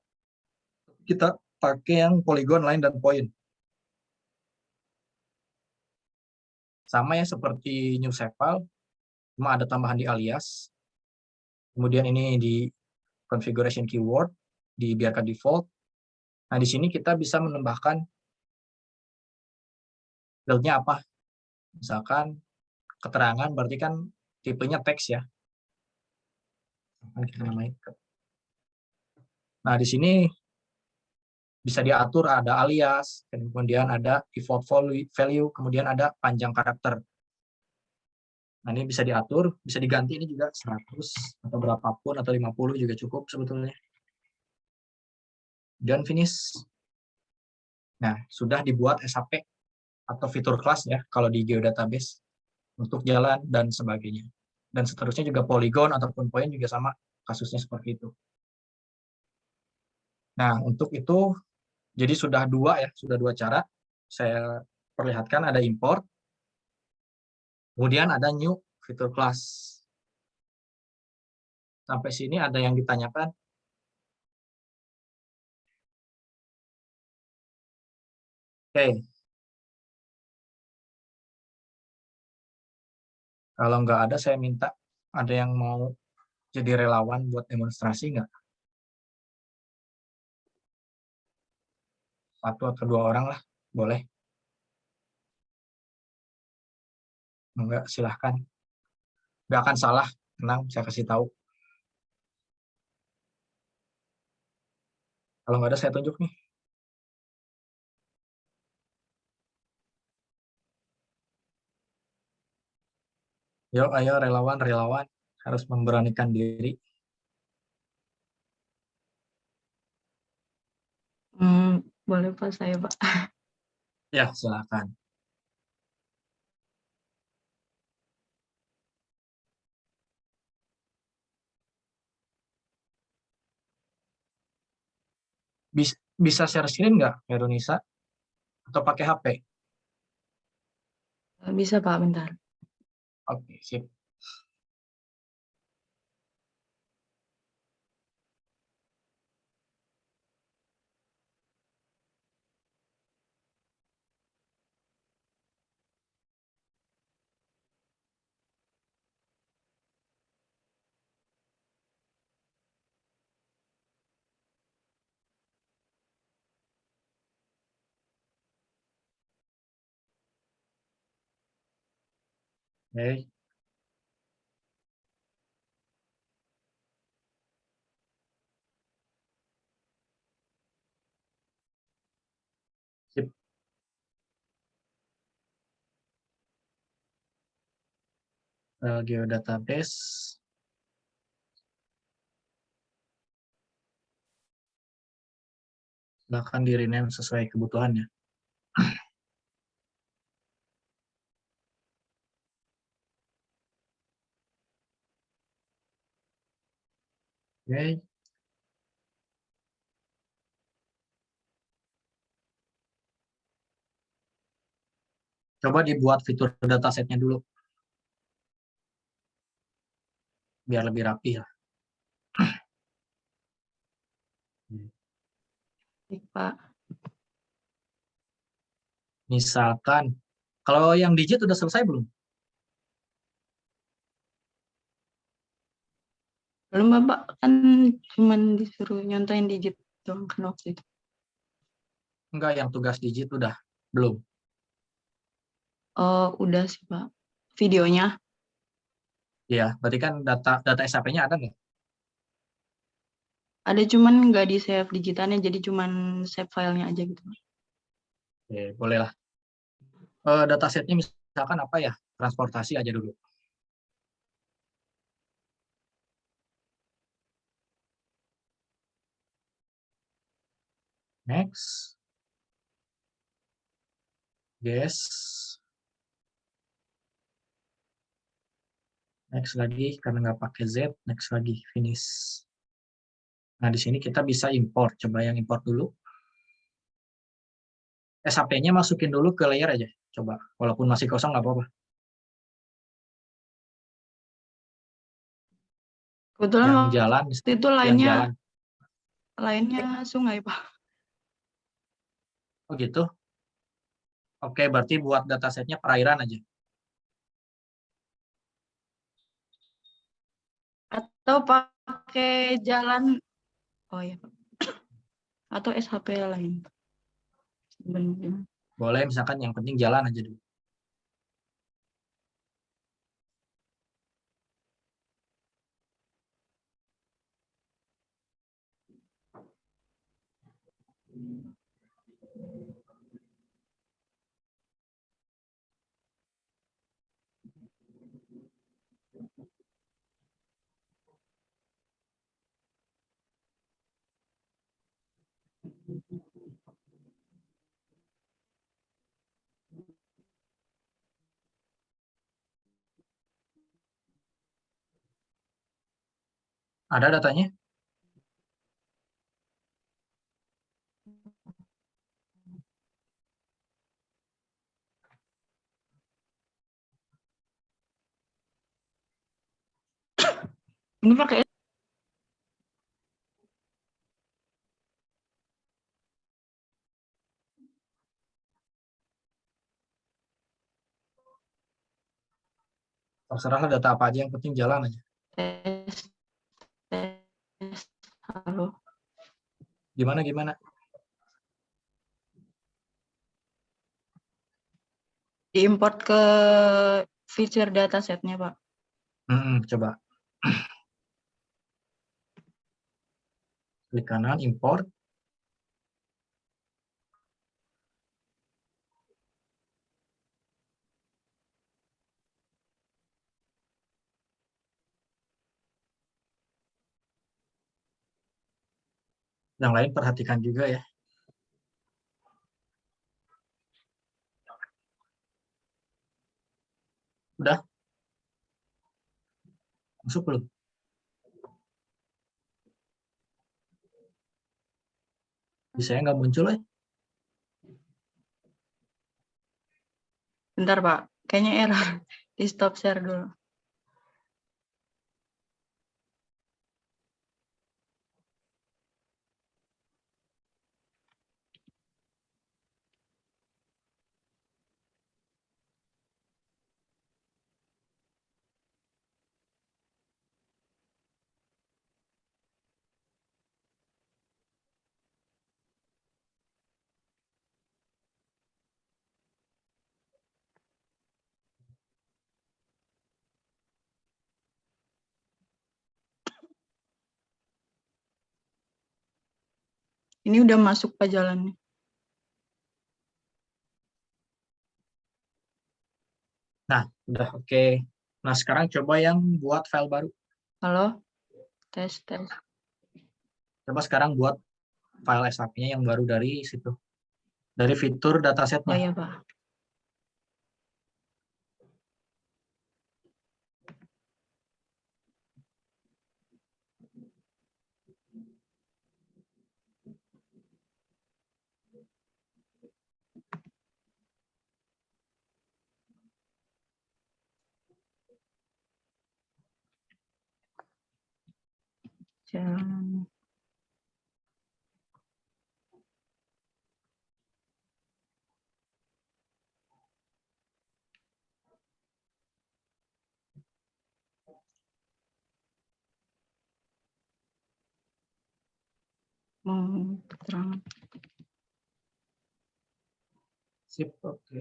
Speaker 1: Kita pakai yang polygon, line, dan point. Sama ya seperti new shape file, cuma ada tambahan di alias. Kemudian ini di configuration keyword, dibiarkan default. Nah, di sini kita bisa menambahkan fieldnya apa. Misalkan keterangan, berarti kan tipenya teks ya. Nah, di sini bisa diatur ada alias, kemudian ada default value, kemudian ada panjang karakter. Nah, ini bisa diatur, bisa diganti ini juga 100 atau berapapun, atau 50 juga cukup sebetulnya. Dan finish. Nah, sudah dibuat SAP atau fitur kelas ya, kalau di geodatabase, untuk jalan dan sebagainya. Dan seterusnya juga polygon ataupun point juga sama, kasusnya seperti itu. Nah, untuk itu, jadi sudah dua cara. Saya perlihatkan ada import, kemudian ada new fitur class. Sampai sini ada yang ditanyakan? Oke. Kalau nggak ada, saya minta ada yang mau jadi relawan buat demonstrasi nggak? Satu atau dua orang lah, boleh. Enggak, silahkan. Nggak akan salah, tenang, saya kasih tahu. Kalau nggak ada, saya tunjuk nih. Yuk, ayo relawan-relawan, harus memberanikan diri.
Speaker 3: Boleh Pak, saya Pak.
Speaker 1: Ya, silakan. Bisa share screen nggak, Veronisa? Atau pakai HP?
Speaker 3: Bisa Pak, bentar.
Speaker 1: Oke, sip. Oke. Sip. Geodatabase. bahkan di rename sesuai kebutuhannya. Oke. Coba dibuat fitur datasetnya dulu, biar lebih rapi lah.
Speaker 3: Baik, Pak.
Speaker 1: Misalkan, kalau yang digit udah selesai belum?
Speaker 3: Belum, Bapak. Kan cuman disuruh nyontoin digit doang kan waktu itu.
Speaker 1: Enggak, yang tugas digit udah? Belum?
Speaker 3: Oh, udah sih, Pak. Videonya
Speaker 1: Iya, berarti kan data SAP-nya ada nggak?
Speaker 3: ada, cuman nggak di save digitalnya, jadi cuman save filenya aja gitu.
Speaker 1: Oke, boleh lah. Datasetnya misalkan apa ya? Transportasi aja dulu. Next. Yes. Next lagi, karena nggak pakai Z, next lagi, finish. Nah, di sini kita bisa import. Coba yang import dulu. SAP-nya masukin dulu ke layer aja. Coba, walaupun masih kosong nggak apa-apa.
Speaker 3: Kebetulan
Speaker 1: Yang
Speaker 3: waktu
Speaker 1: jalan,
Speaker 3: itu
Speaker 1: yang jalan.
Speaker 3: lainnya sungai, Pak.
Speaker 1: Oh gitu? Oke, berarti buat datasetnya perairan aja.
Speaker 3: Atau pakai jalan, oh ya, Pak. Atau SHP lain. Sebenarnya.
Speaker 1: Boleh, misalkan yang penting jalan aja dulu. Ada datanya?
Speaker 3: Ini pakai
Speaker 1: Terserah lah data apa aja, yang penting jalan aja.
Speaker 3: tes. Halo.
Speaker 1: Gimana?
Speaker 3: Diimport ke feature datasetnya, Pak.
Speaker 1: Coba. Klik kanan, import. Yang lain perhatikan juga ya. Udah? Masuk belum? Bisa nggak muncul ya?
Speaker 3: Bentar, Pak. Kayaknya error. Di stop share dulu. Ini udah masuk Pak jalannya.
Speaker 1: Nah, udah oke. Nah, sekarang coba yang buat file baru.
Speaker 3: Halo? Tes.
Speaker 1: Coba sekarang buat file SAP-nya yang baru dari situ. Dari fitur
Speaker 3: Oh
Speaker 1: datasetnya.
Speaker 3: iya, Pak. Jam. Terang.
Speaker 1: Sip, oke.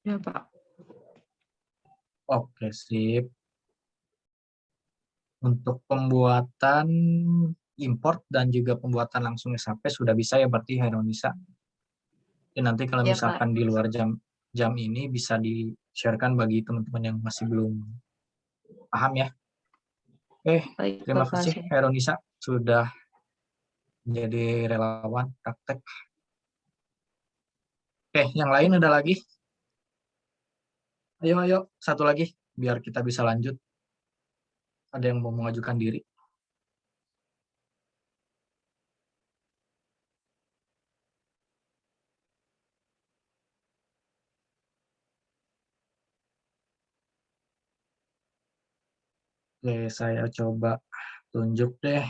Speaker 3: Ya, Pak.
Speaker 1: Oke, sip. Untuk pembuatan import dan juga pembuatan langsung SAP sudah bisa ya berarti Heronisa. Dan nanti kalau
Speaker 3: Iya,
Speaker 1: misalkan di luar jam ini bisa di-sharekan bagi teman-teman yang masih belum paham ya.
Speaker 3: Baik,
Speaker 1: Terima
Speaker 3: Bapak.
Speaker 1: kasih Heronisa sudah menjadi relawan praktek. Yang lain ada lagi? Ayo, satu lagi biar kita bisa lanjut. Ada yang mau mengajukan diri? Oke, saya coba tunjuk deh.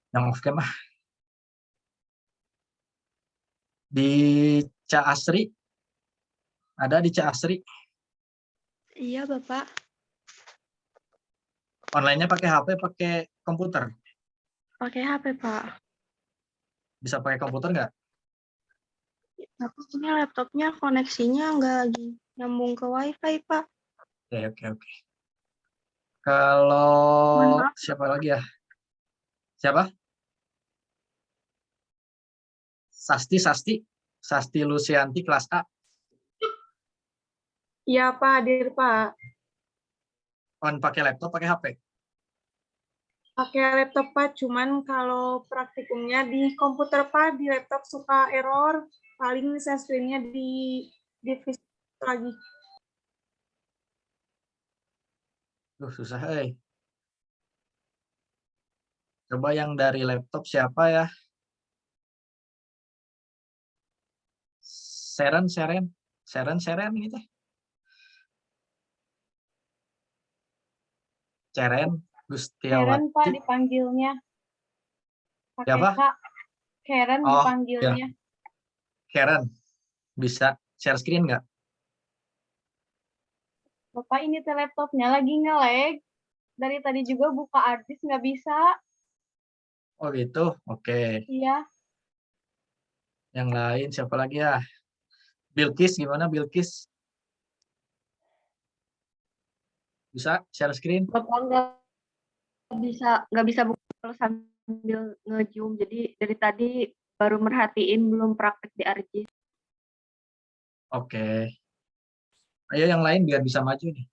Speaker 1: Yang off cam ah. Di Ca Asri. Ada di Ca Asri.
Speaker 2: Iya, Bapak.
Speaker 1: Online-nya pakai HP, pakai komputer.
Speaker 2: Pakai HP, Pak.
Speaker 1: Bisa pakai komputer nggak?
Speaker 2: Aku punya laptopnya koneksinya nggak lagi nyambung ke WiFi, Pak.
Speaker 1: Oke. Kalau
Speaker 2: Mohon maaf.
Speaker 1: siapa lagi ya? Siapa? Sasti Lucianti kelas A.
Speaker 2: Iya, Pak, hadir, Pak.
Speaker 1: On pakai laptop, pakai HP.
Speaker 2: Pakai laptop, Pak. Cuman kalau praktikumnya di komputer, Pak, di laptop suka error. Paling share screen-nya di lagi.
Speaker 1: Susah, Coba yang dari laptop siapa ya? Seren ini teh. Ceren
Speaker 2: Karen, Pak,
Speaker 1: Gustiawati.
Speaker 2: dipanggilnya. Pakai
Speaker 1: Siapa?
Speaker 2: K. Karen
Speaker 1: Oh,
Speaker 2: dipanggilnya.
Speaker 1: Karen. Bisa share screen nggak?
Speaker 2: Bapak, ini laptopnya lagi nge-lag. Dari tadi juga buka harddisk nggak bisa.
Speaker 1: Oh gitu, oke.
Speaker 2: Iya.
Speaker 1: Yang lain siapa lagi ya? Bilkis, gimana Bilkis? Bisa share screen?
Speaker 2: Bapak nggak bisa buka kalau sambil nge-zoom. Jadi dari tadi baru merhatiin, belum praktek di ARJIS.
Speaker 1: Oke. Ayo yang lain biar bisa maju nih.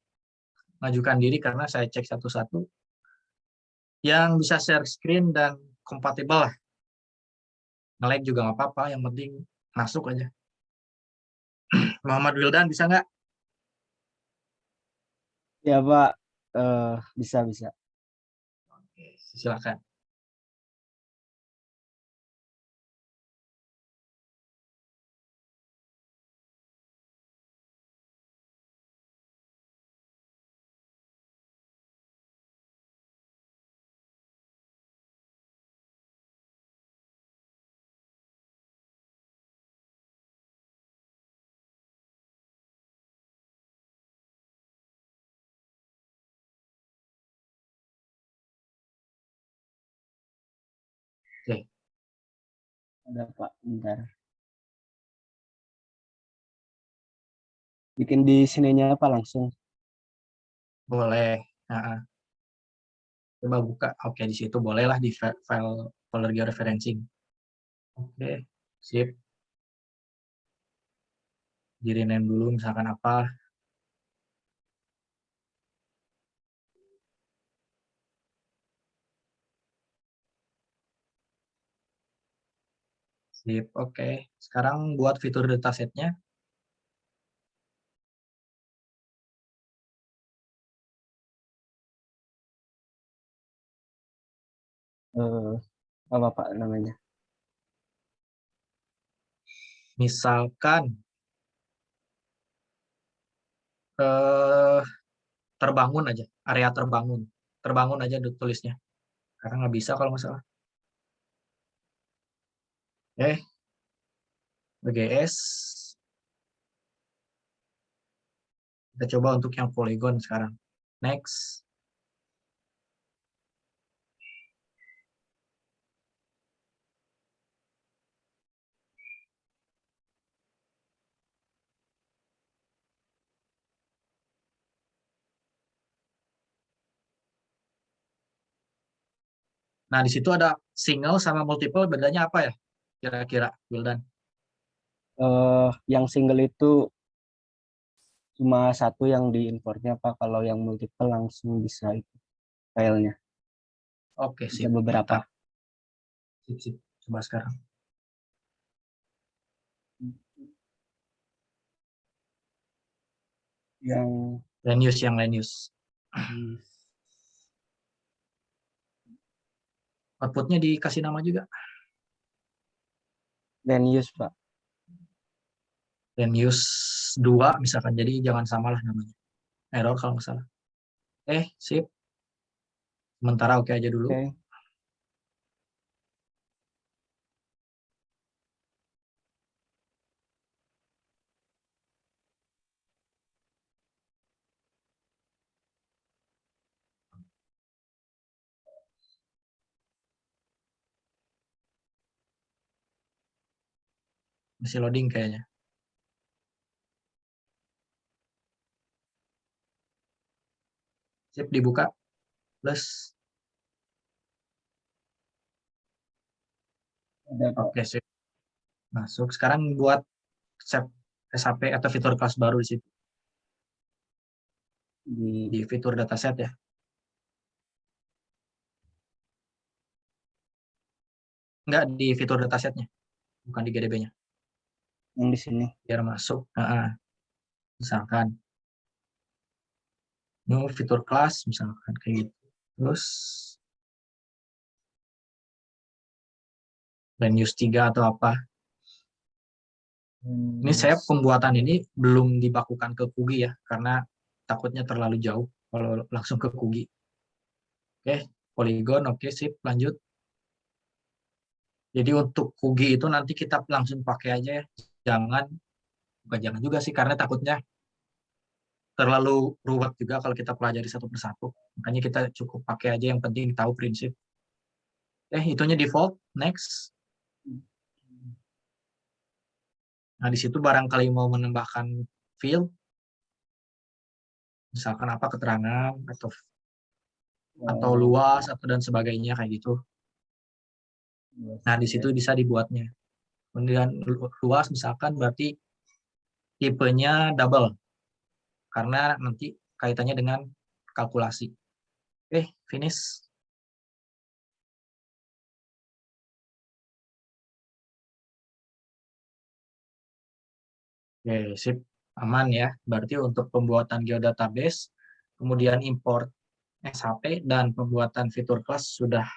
Speaker 1: Majukan diri karena saya cek satu-satu. Yang bisa share screen dan kompatibel lah. Nge-lag juga nggak apa-apa, yang penting masuk aja. Muhammad Wildan bisa nggak?
Speaker 5: Ya Pak, bisa.
Speaker 1: Oke, silakan. Oke.
Speaker 5: Ada Pak, bentar. Bikin di sininya apa langsung?
Speaker 1: Boleh. Coba buka. Oke, di situ bolehlah di file folder georeferencing. Oke, sip. Di-rename dulu misalkan apa. Sip, oke. Sekarang buat fitur dataset-nya.
Speaker 5: Apa Pak namanya?
Speaker 1: Misalkan terbangun aja, area terbangun. Terbangun aja tulisnya. Karena nggak bisa kalau nggak salah. BGS. Kita coba untuk yang polygon sekarang. Next. Nah, di situ ada single sama multiple, bedanya apa ya? Kira-kira, Wildan?
Speaker 5: Yang single itu cuma satu yang di importnya Pak. Kalau yang multiple langsung bisa itu filenya.
Speaker 1: Oke,
Speaker 5: Bisa
Speaker 1: sip.
Speaker 5: beberapa.
Speaker 1: Mantap. Sip. Coba sekarang.
Speaker 5: Yang
Speaker 1: Land use. Outputnya dikasih nama juga.
Speaker 5: land use Pak.
Speaker 1: Land use 2 misalkan, jadi jangan samalah namanya. Error kalau nggak salah. Sip. Sementara oke aja dulu.
Speaker 5: Oke.
Speaker 1: Masih loading kayaknya. Sip, dibuka. Plus.
Speaker 5: Ada Pak.
Speaker 1: Oke, sip. Masuk. Sekarang buat SAP atau fitur kelas baru di situ. Di fitur dataset ya. Enggak, di fitur datasetnya. Bukan di GDB-nya.
Speaker 5: Yang di sini.
Speaker 1: Biar masuk. Misalkan. New fitur kelas, misalkan kayak gitu. Terus. Land use 3 atau apa. Ini saya pembuatan ini belum dibakukan ke Kugi ya, karena takutnya terlalu jauh kalau langsung ke Kugi. Oke, polygon, oke, sip, lanjut. Jadi untuk Kugi itu nanti kita langsung pakai aja ya. Bukan jangan juga sih, karena takutnya terlalu ruwet juga kalau kita pelajari satu persatu. Makanya kita cukup pakai aja yang penting tahu prinsip. Itunya default, next. Nah, di situ barangkali mau menambahkan field, misalkan apa keterangan atau luas atau dan sebagainya kayak gitu. Nah, di situ bisa dibuatnya. Kemudian luas misalkan berarti tipenya double. Karena nanti kaitannya dengan kalkulasi. Finish. Oke, sip. Aman ya. Berarti untuk pembuatan geodatabase, kemudian import SHP, dan pembuatan fitur kelas sudah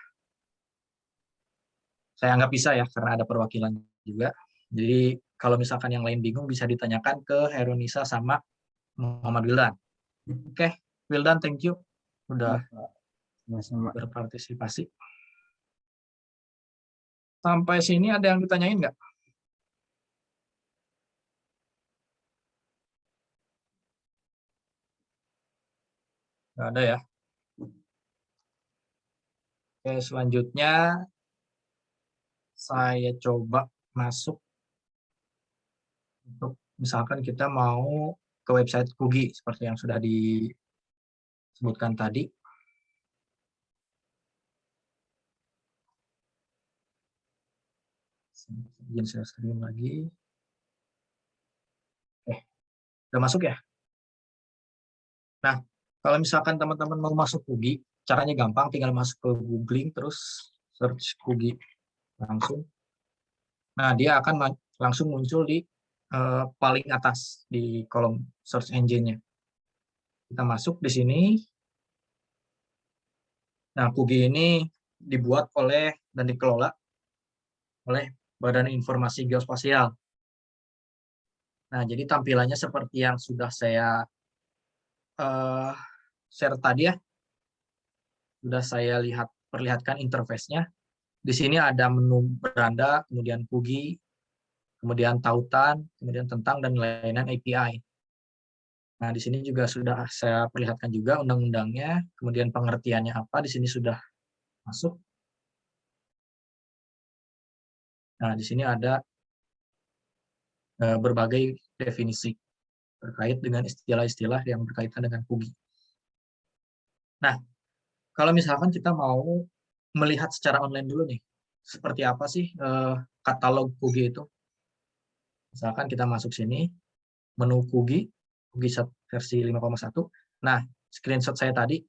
Speaker 1: saya anggap bisa ya, karena ada perwakilan juga. Jadi kalau misalkan yang lain bingung, bisa ditanyakan ke Herunisa sama Muhammad Wildan. Oke, Wildan, thank you. Udah berpartisipasi. Sampai sini ada yang ditanyain nggak? Nggak ada ya. Oke, selanjutnya saya coba masuk untuk misalkan kita mau ke website Kugi seperti yang sudah disebutkan tadi. Izin saya screen lagi. Udah masuk ya? Nah, kalau misalkan teman-teman mau masuk Kugi, caranya gampang, tinggal masuk ke googling, terus search Kugi langsung. Nah, dia akan langsung muncul di paling atas di kolom search engine-nya. Kita masuk di sini. Nah, Kugi ini dibuat oleh dan dikelola oleh Badan Informasi Geospasial. Nah, jadi tampilannya seperti yang sudah saya share tadi ya. Sudah saya perlihatkan interface-nya. Di sini ada menu beranda, kemudian Kugi, kemudian tautan, kemudian tentang dan layanan API. Nah, di sini juga sudah saya perlihatkan juga undang-undangnya, kemudian pengertiannya apa, di sini sudah masuk. Nah, di sini ada berbagai definisi terkait dengan istilah-istilah yang berkaitan dengan Kugi. Nah, kalau misalkan kita mau melihat secara online dulu nih, seperti apa sih katalog Kugi itu? Misalkan kita masuk sini, menu Kugi versi 5,1. Nah, screenshot saya tadi,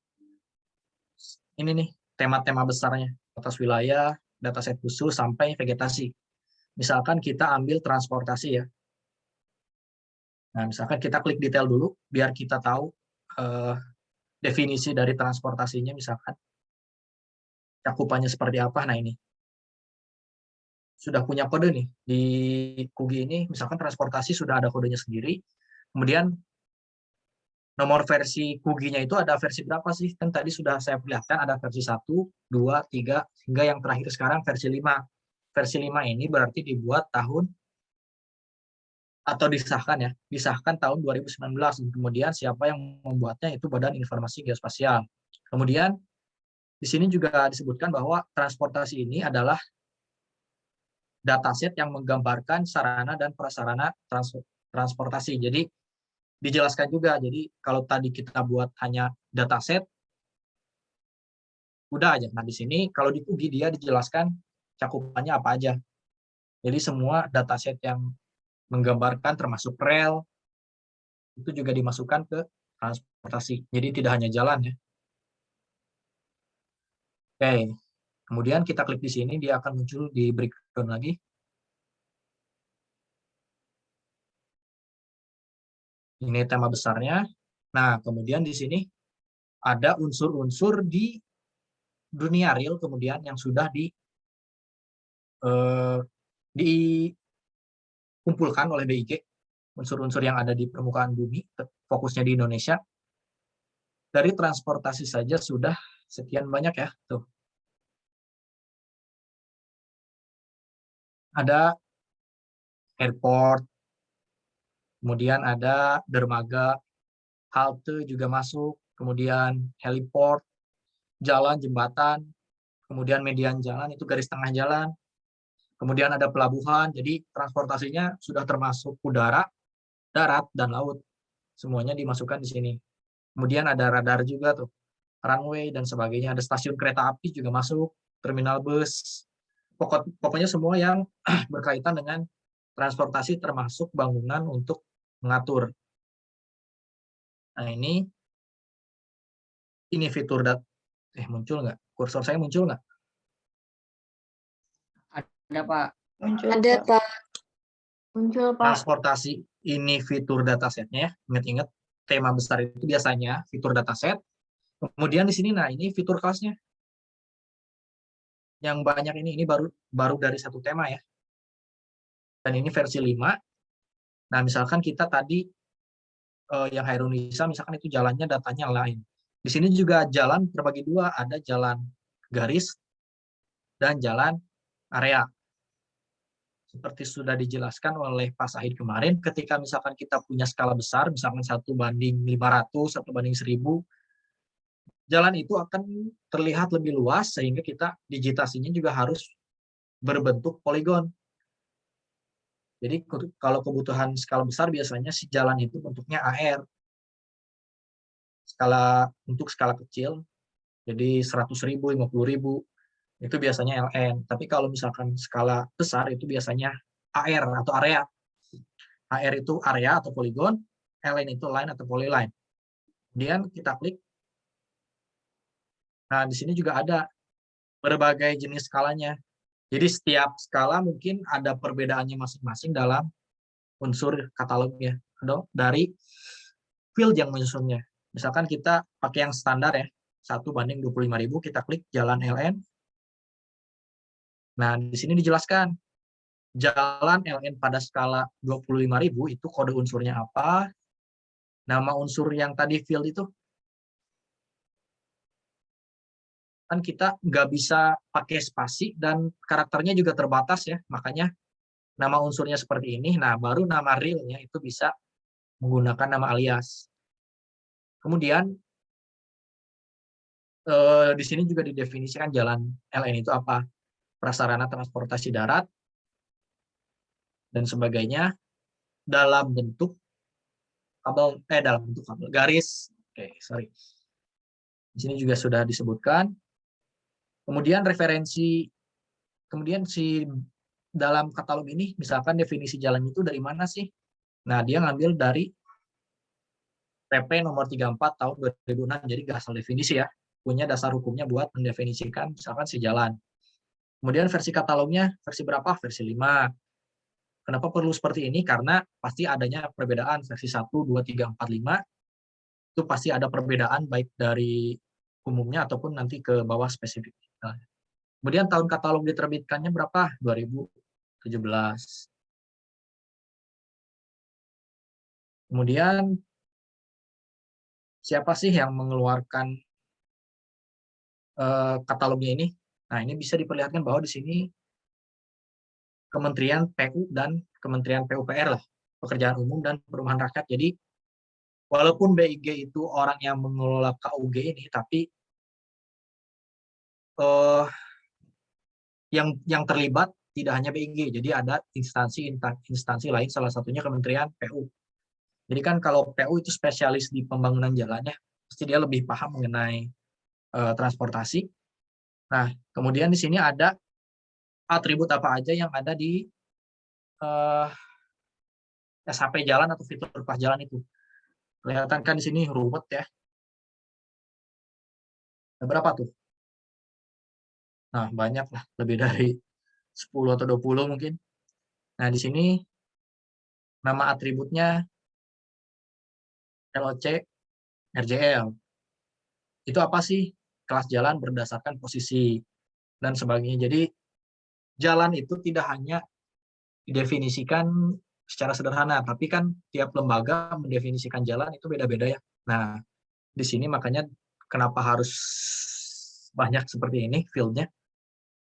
Speaker 1: ini nih tema-tema besarnya, batas wilayah, dataset khusus, sampai vegetasi. Misalkan kita ambil transportasi ya. Nah, misalkan kita klik detail dulu, biar kita tahu definisi dari transportasinya, misalkan cakupannya seperti apa. Nah, ini sudah punya kode nih di Kugi ini, misalkan transportasi sudah ada kodenya sendiri. Kemudian nomor versi Kugi-nya itu ada versi berapa sih? Kan tadi sudah saya perlihatkan ada versi 1, 2, 3, hingga yang terakhir sekarang versi 5. Versi 5 ini berarti dibuat tahun atau disahkan tahun 2019. Kemudian siapa yang membuatnya itu Badan Informasi Geospasial. Kemudian di sini juga disebutkan bahwa transportasi ini adalah dataset yang menggambarkan sarana dan prasarana transportasi. Jadi dijelaskan juga. Jadi kalau tadi kita buat hanya dataset, udah aja. Nah, di sini kalau di Kugi dia dijelaskan cakupannya apa aja. Jadi semua dataset yang menggambarkan termasuk rel itu juga dimasukkan ke transportasi. Jadi tidak hanya jalan ya. Oke. Kemudian kita klik di sini, dia akan muncul di breakdown lagi. Ini tema besarnya. Nah, kemudian di sini ada unsur-unsur di dunia real kemudian yang sudah dikumpulkan oleh BIG, unsur-unsur yang ada di permukaan bumi, fokusnya di Indonesia. Dari transportasi saja sudah sekian banyak ya. Tuh. Ada airport, kemudian ada dermaga, halte juga masuk, kemudian heliport, jalan, jembatan, kemudian median jalan, itu garis tengah jalan, kemudian ada pelabuhan, jadi transportasinya sudah termasuk udara, darat, dan laut. Semuanya dimasukkan di sini. Kemudian ada radar juga tuh, runway, dan sebagainya. Ada stasiun kereta api juga masuk, terminal bus, pokoknya semua yang berkaitan dengan transportasi termasuk bangunan untuk mengatur. Nah, ini fitur muncul nggak? Kursor saya muncul nggak?
Speaker 4: Ada, Pak.
Speaker 3: Muncul,
Speaker 2: Ada, Pak.
Speaker 3: Muncul, Pak.
Speaker 1: Transportasi ini fitur datasetnya ya. Ingat-ingat tema besar itu biasanya fitur dataset. Kemudian di sini, nah ini fitur kelasnya. Yang banyak ini baru dari satu tema ya. Dan ini versi 5. Nah, misalkan kita tadi yang Hairunisa, misalkan itu jalannya datanya lain. Di sini juga jalan terbagi dua, ada jalan garis dan jalan area. Seperti sudah dijelaskan oleh Pak Sahid kemarin, ketika misalkan kita punya skala besar, misalkan 1:500, 1:1000, jalan itu akan terlihat lebih luas, sehingga kita digitasinya juga harus berbentuk poligon. Jadi kalau kebutuhan skala besar biasanya si jalan itu bentuknya AR. Untuk skala kecil, jadi 100.000, 50.000, itu biasanya LN. Tapi kalau misalkan skala besar itu biasanya AR atau area. AR itu area atau poligon, LN itu line atau polyline. Kemudian kita klik. Nah, di sini juga ada berbagai jenis skalanya. Jadi setiap skala mungkin ada perbedaannya masing-masing dalam unsur katalognya dari field yang menyusunnya. Misalkan kita pakai yang standar ya, 1:25.000, kita klik jalan LN. Nah, di sini dijelaskan jalan LN pada skala 25.000 itu kode unsurnya apa, nama unsur yang tadi field itu. Kan kita nggak bisa pakai spasi dan karakternya juga terbatas ya, makanya nama unsurnya seperti ini. Nah, baru nama realnya itu bisa menggunakan nama alias. Kemudian di sini juga didefinisikan jalan LN itu apa, prasarana transportasi darat dan sebagainya dalam bentuk kabel garis. Di sini juga sudah disebutkan. Kemudian referensi, kemudian si dalam katalog ini misalkan definisi jalan itu dari mana sih? Nah, dia ngambil dari PP nomor 34 tahun 2006, jadi nggak asal definisi ya, punya dasar hukumnya buat mendefinisikan misalkan si jalan. Kemudian versi katalognya versi berapa? Versi 5. Kenapa perlu seperti ini? Karena pasti adanya perbedaan versi 1, 2, 3, 4, 5. Itu pasti ada perbedaan baik dari umumnya ataupun nanti ke bawah spesifik. Kemudian tahun katalog diterbitkannya berapa? 2017. Kemudian siapa sih yang mengeluarkan katalognya ini? Nah, ini bisa diperlihatkan bahwa di sini Kementerian PU dan Kementerian PUPR lah, Pekerjaan Umum dan Perumahan Rakyat. Jadi walaupun BIG itu orang yang mengelola KUG ini, tapi yang terlibat tidak hanya BIG, jadi ada instansi lain, salah satunya Kementerian PU. Jadi kan kalau PU itu spesialis di pembangunan jalannya, pasti dia lebih paham mengenai transportasi. Nah, kemudian di sini ada atribut apa aja yang ada di SHP jalan atau fitur pas jalan itu. Kelihatan kan di sini ruwet ya. Ada berapa tuh? Nah, banyak lah, lebih dari 10 atau 20 mungkin. Nah, di sini nama atributnya LOC, RJL. Itu apa sih? Kelas jalan berdasarkan posisi dan sebagainya. Jadi jalan itu tidak hanya didefinisikan secara sederhana, tapi kan tiap lembaga mendefinisikan jalan itu beda-beda ya. Nah, di sini makanya kenapa harus banyak seperti ini fieldnya,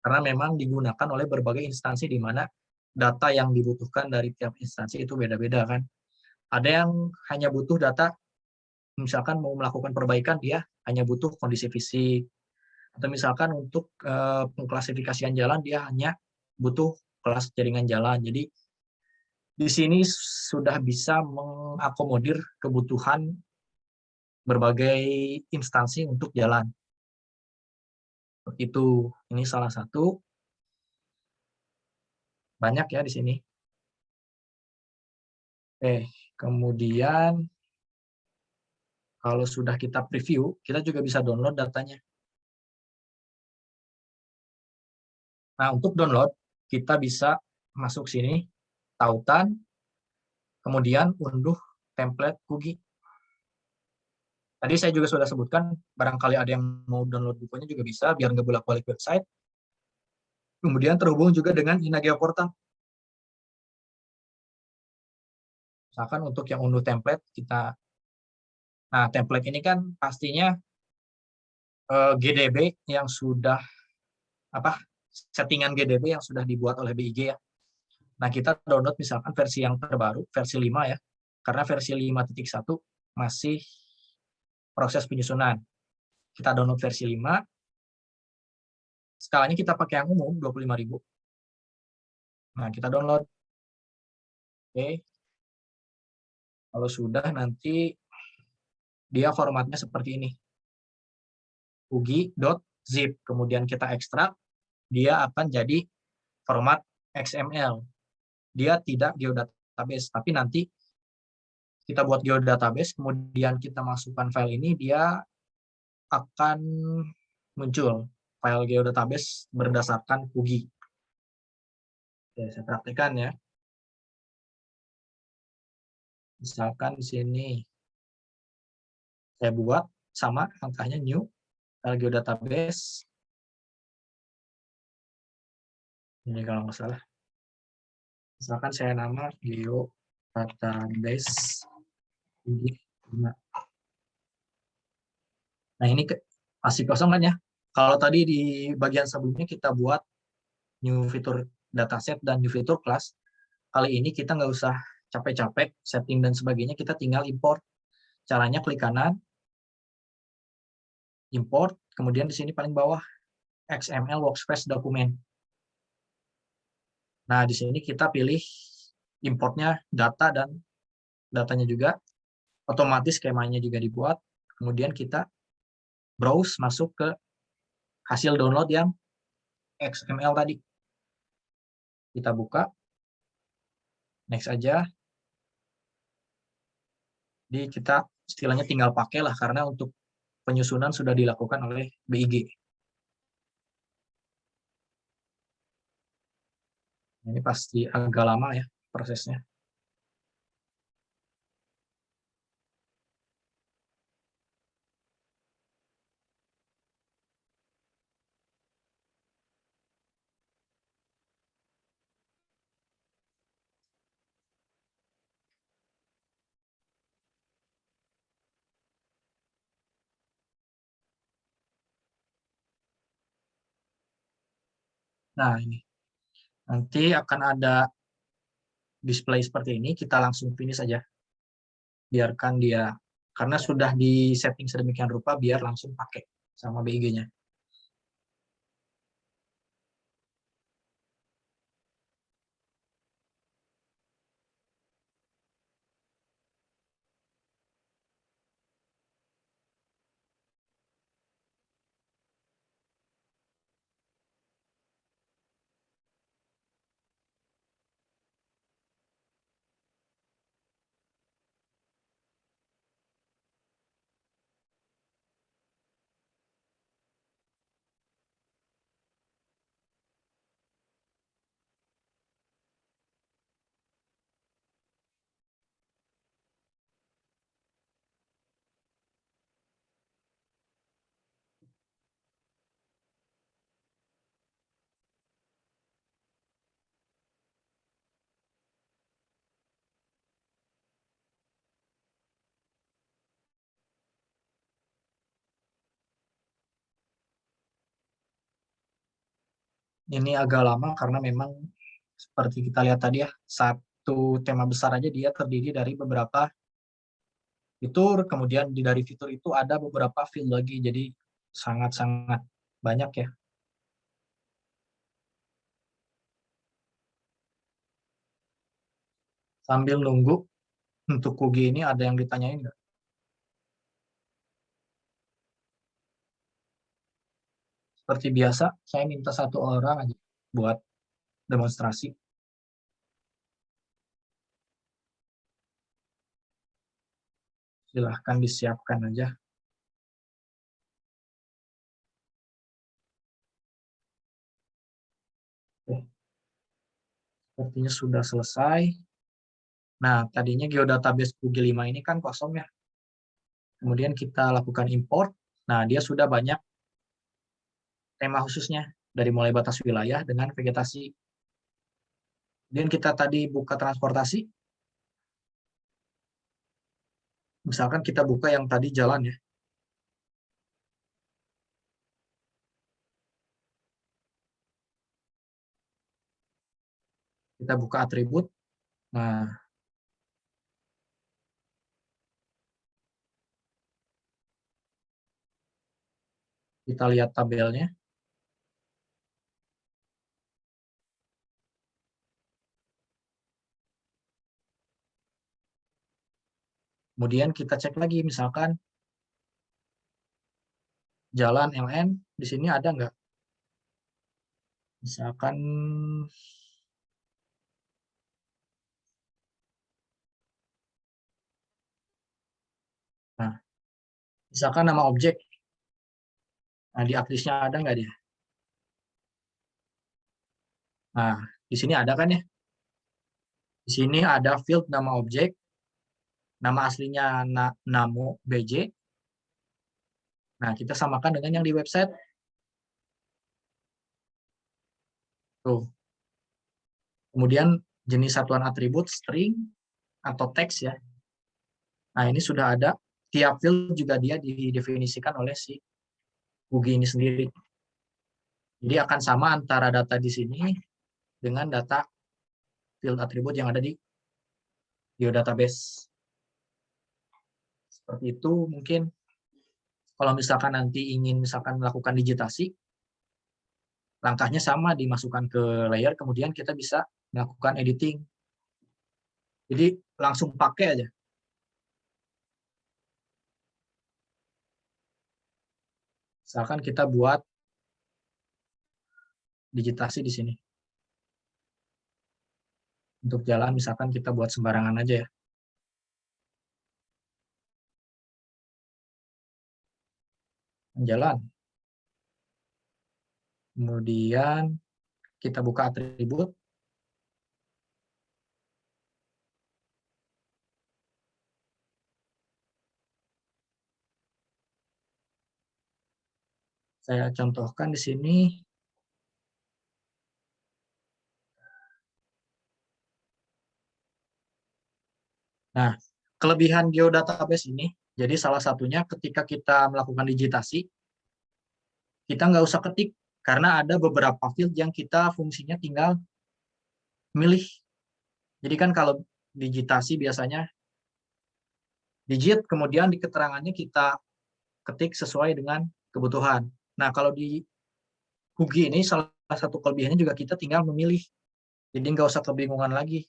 Speaker 1: karena memang digunakan oleh berbagai instansi di mana data yang dibutuhkan dari tiap instansi itu beda-beda kan. Ada yang hanya butuh data, misalkan mau melakukan perbaikan, dia hanya butuh kondisi fisik. Atau misalkan untuk pengklasifikasian jalan, dia hanya butuh kelas jaringan jalan. Jadi di sini sudah bisa mengakomodir kebutuhan berbagai instansi untuk jalan. Itu ini salah satu. Banyak ya di sini. Kemudian kalau sudah kita preview, kita juga bisa download datanya. Nah, untuk download, kita bisa masuk sini, tautan, kemudian unduh template Kugi. Tadi saya juga sudah sebutkan, barangkali ada yang mau download bukunya juga bisa, biar nggak bolak-balik website. Kemudian terhubung juga dengan Inageo Portal. Misalkan untuk yang unduh template, nah template ini kan pastinya GDB yang sudah, settingan GDB yang sudah dibuat oleh BIG ya. Nah, kita download misalkan versi yang terbaru, versi 5 ya, karena versi 5.1 masih proses penyusunan. Kita download versi 5, skalanya kita pakai yang umum, 25.000. Nah, kita download. Oke. Kalau sudah, nanti dia formatnya seperti ini. ugi.zip, kemudian kita ekstrak, dia akan jadi format XML. Dia tidak geodatabase, tapi nanti kita buat geodatabase, kemudian kita masukkan file ini, dia akan muncul file geodatabase berdasarkan QGIS. Oke, saya praktikkan ya. Misalkan di sini saya buat sama angkanya new file geodatabase. Ini kalau nggak salah. Misalkan saya nama geodatabase. Nah ini masih kosong kan ya. Kalau tadi di bagian sebelumnya kita buat new fitur dataset dan new fitur class, kali ini kita nggak usah capek-capek setting dan sebagainya, kita tinggal import. Caranya klik kanan, import, kemudian di sini paling bawah XML workspace dokumen. Nah di sini kita pilih importnya data dan datanya juga, otomatis skemanya juga dibuat. Kemudian kita browse masuk ke hasil download yang XML tadi. Kita buka, next aja. Jadi kita istilahnya tinggal pakailah karena untuk penyusunan sudah dilakukan oleh BIG. Ini pasti agak lama ya prosesnya. Nah ini, nanti akan ada display seperti ini, kita langsung finish aja. Biarkan dia, karena sudah di setting sedemikian rupa, biar langsung pakai sama BIG-nya. Ini agak lama karena memang seperti kita lihat tadi ya, satu tema besar aja dia terdiri dari beberapa fitur, kemudian dari fitur itu ada beberapa field lagi, jadi sangat-sangat banyak ya. Sambil nunggu untuk QGIS ini ada yang ditanyain nggak? Seperti biasa, saya minta satu orang aja buat demonstrasi. Silahkan disiapkan aja. Oke. Sepertinya sudah selesai. Nah, tadinya geodatabase QGIS 5 ini kan kosong ya. Kemudian kita lakukan import. Nah, dia sudah banyak tema khususnya, dari mulai batas wilayah dengan vegetasi. Kemudian kita tadi buka transportasi. Misalkan kita buka yang tadi jalan ya. Kita buka atribut. Nah, kita lihat tabelnya. Kemudian kita cek lagi, misalkan jalan LN, di sini ada nggak? Misalkan Misalkan nama objek. Nah, di aktrisnya ada nggak dia? Nah, di sini ada kan ya? Di sini ada field nama objek, nama aslinya Namo BJ. Nah, kita samakan dengan yang di website. Tuh. Kemudian jenis satuan atribut string atau teks ya. Nah, ini sudah ada. Tiap field juga dia didefinisikan oleh si Google ini sendiri. Jadi akan sama antara data di sini dengan data field atribut yang ada di geodatabase. Seperti itu mungkin kalau misalkan nanti ingin misalkan melakukan digitasi, langkahnya sama, dimasukkan ke layer, kemudian kita bisa melakukan editing. Jadi langsung pakai aja. Misalkan kita buat digitasi di sini. Untuk jalan misalkan kita buat sembarangan aja ya. Jalan. Kemudian kita buka atribut. Saya contohkan di sini. Nah, kelebihan geodatabase ini, jadi salah satunya ketika kita melakukan digitasi, kita nggak usah ketik, karena ada beberapa field yang kita fungsinya tinggal milih. Jadi kan kalau digitasi biasanya digit, kemudian di keterangannya kita ketik sesuai dengan kebutuhan. Nah, kalau di Hugi ini salah satu kelebihannya juga kita tinggal memilih. Jadi nggak usah kebingungan lagi.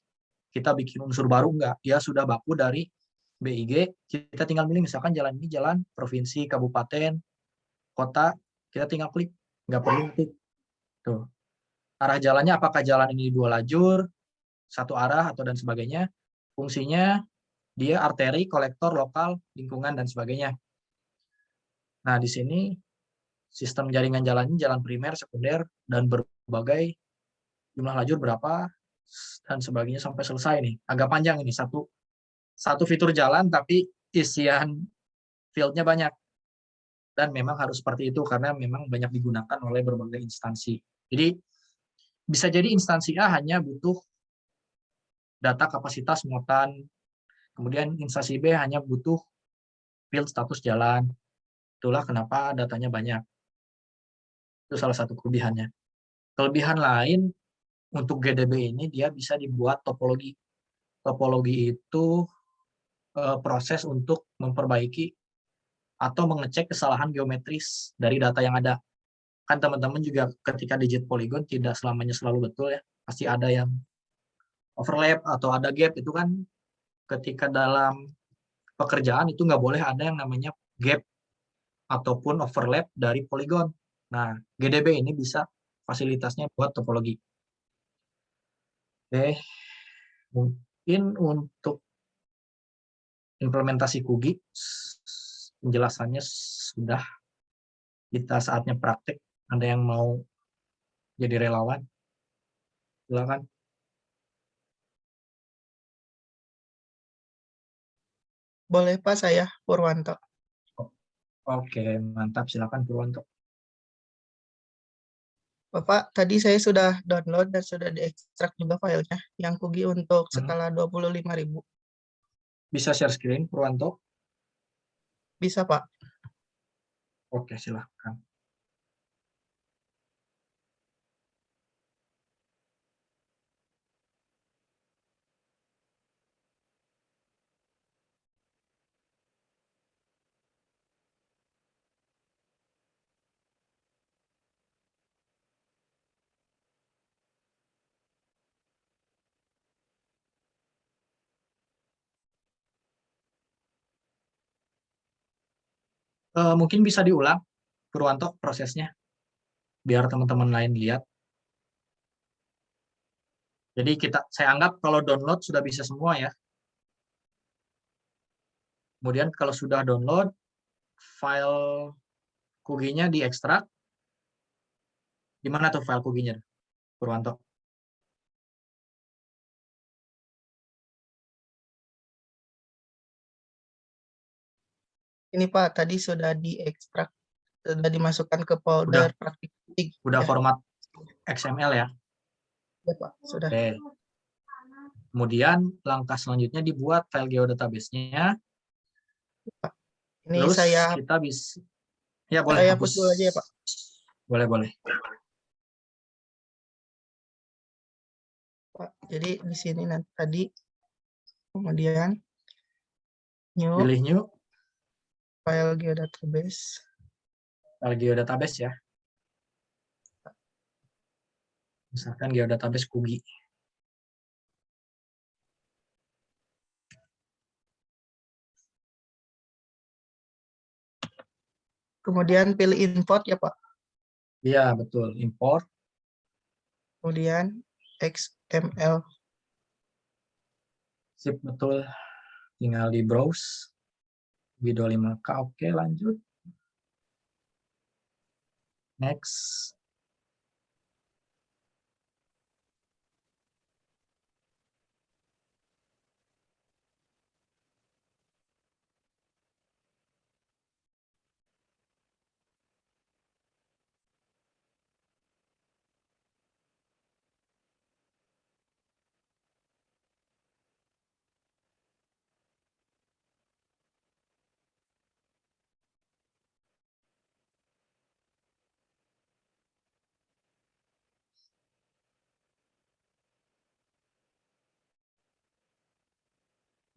Speaker 1: Kita bikin unsur baru nggak. Dia sudah baku dari BIG, kita tinggal milih misalkan jalan ini jalan provinsi, kabupaten, kota, kita tinggal klik. Nggak perlu klik. Tuh. Arah jalannya apakah jalan ini 2 lajur, 1 arah, atau dan sebagainya. Fungsinya dia arteri, kolektor, lokal, lingkungan, dan sebagainya. Nah, di sini sistem jaringan jalannya jalan primer, sekunder, dan berbagai jumlah lajur berapa, dan sebagainya sampai selesai nih. Agak panjang ini, satu fitur jalan, tapi isian fieldnya banyak. Dan memang harus seperti itu, karena memang banyak digunakan oleh berbagai instansi. Jadi, bisa jadi instansi A hanya butuh data kapasitas muatan, kemudian instansi B hanya butuh field status jalan. Itulah kenapa datanya banyak. Itu salah satu kelebihannya. Kelebihan lain untuk GDB ini dia bisa dibuat topologi. Topologi itu proses untuk memperbaiki atau mengecek kesalahan geometris dari data yang ada. Kan teman-teman juga ketika digit poligon tidak selamanya selalu betul ya. Pasti ada yang overlap atau ada gap. Itu kan ketika dalam pekerjaan itu nggak boleh ada yang namanya gap ataupun overlap dari poligon. Nah, GDB ini bisa fasilitasnya buat topologi. Oke, mungkin untuk implementasi Kugi, penjelasannya sudah. Kita saatnya praktek. Ada yang mau jadi relawan? Silakan.
Speaker 6: Boleh Pak, saya Purwanto.
Speaker 1: Oke, mantap. Silakan Purwanto.
Speaker 6: Bapak, tadi saya sudah download dan sudah diekstrak juga filenya, yang Kugi untuk skala 25.000.
Speaker 1: Bisa share screen, Purwanto?
Speaker 6: Bisa Pak.
Speaker 1: Oke, silakan. Mungkin bisa diulang, Purwanto, prosesnya, biar teman-teman lain lihat. Jadi saya anggap kalau download sudah bisa semua ya. Kemudian kalau sudah download, file kuginya diekstrak. Di mana tuh file kuginya, Purwanto?
Speaker 6: Ini Pak, tadi sudah diekstrak, sudah dimasukkan ke folder praktik.
Speaker 1: Udah
Speaker 6: Ya,
Speaker 1: format XML ya?
Speaker 6: ya Pak, sudah.
Speaker 1: Oke. Kemudian langkah selanjutnya dibuat file geodatabase-nya.
Speaker 6: Ini
Speaker 1: Terus
Speaker 6: saya
Speaker 1: kita bisa, ya boleh
Speaker 6: saya
Speaker 1: hapus.
Speaker 6: hapus dulu aja ya Pak.
Speaker 1: Boleh.
Speaker 6: Pak. Jadi di sini nanti tadi, kemudian new
Speaker 1: Pilih new
Speaker 6: file geodatabase.
Speaker 1: file geodatabase ya. Misalkan geodatabase kugi.
Speaker 6: Kemudian pilih import ya Pak.
Speaker 1: Iya, betul. Import.
Speaker 6: Kemudian XML.
Speaker 1: Sip, betul. Tinggal di browse. Video 5K. Oke, lanjut. Next.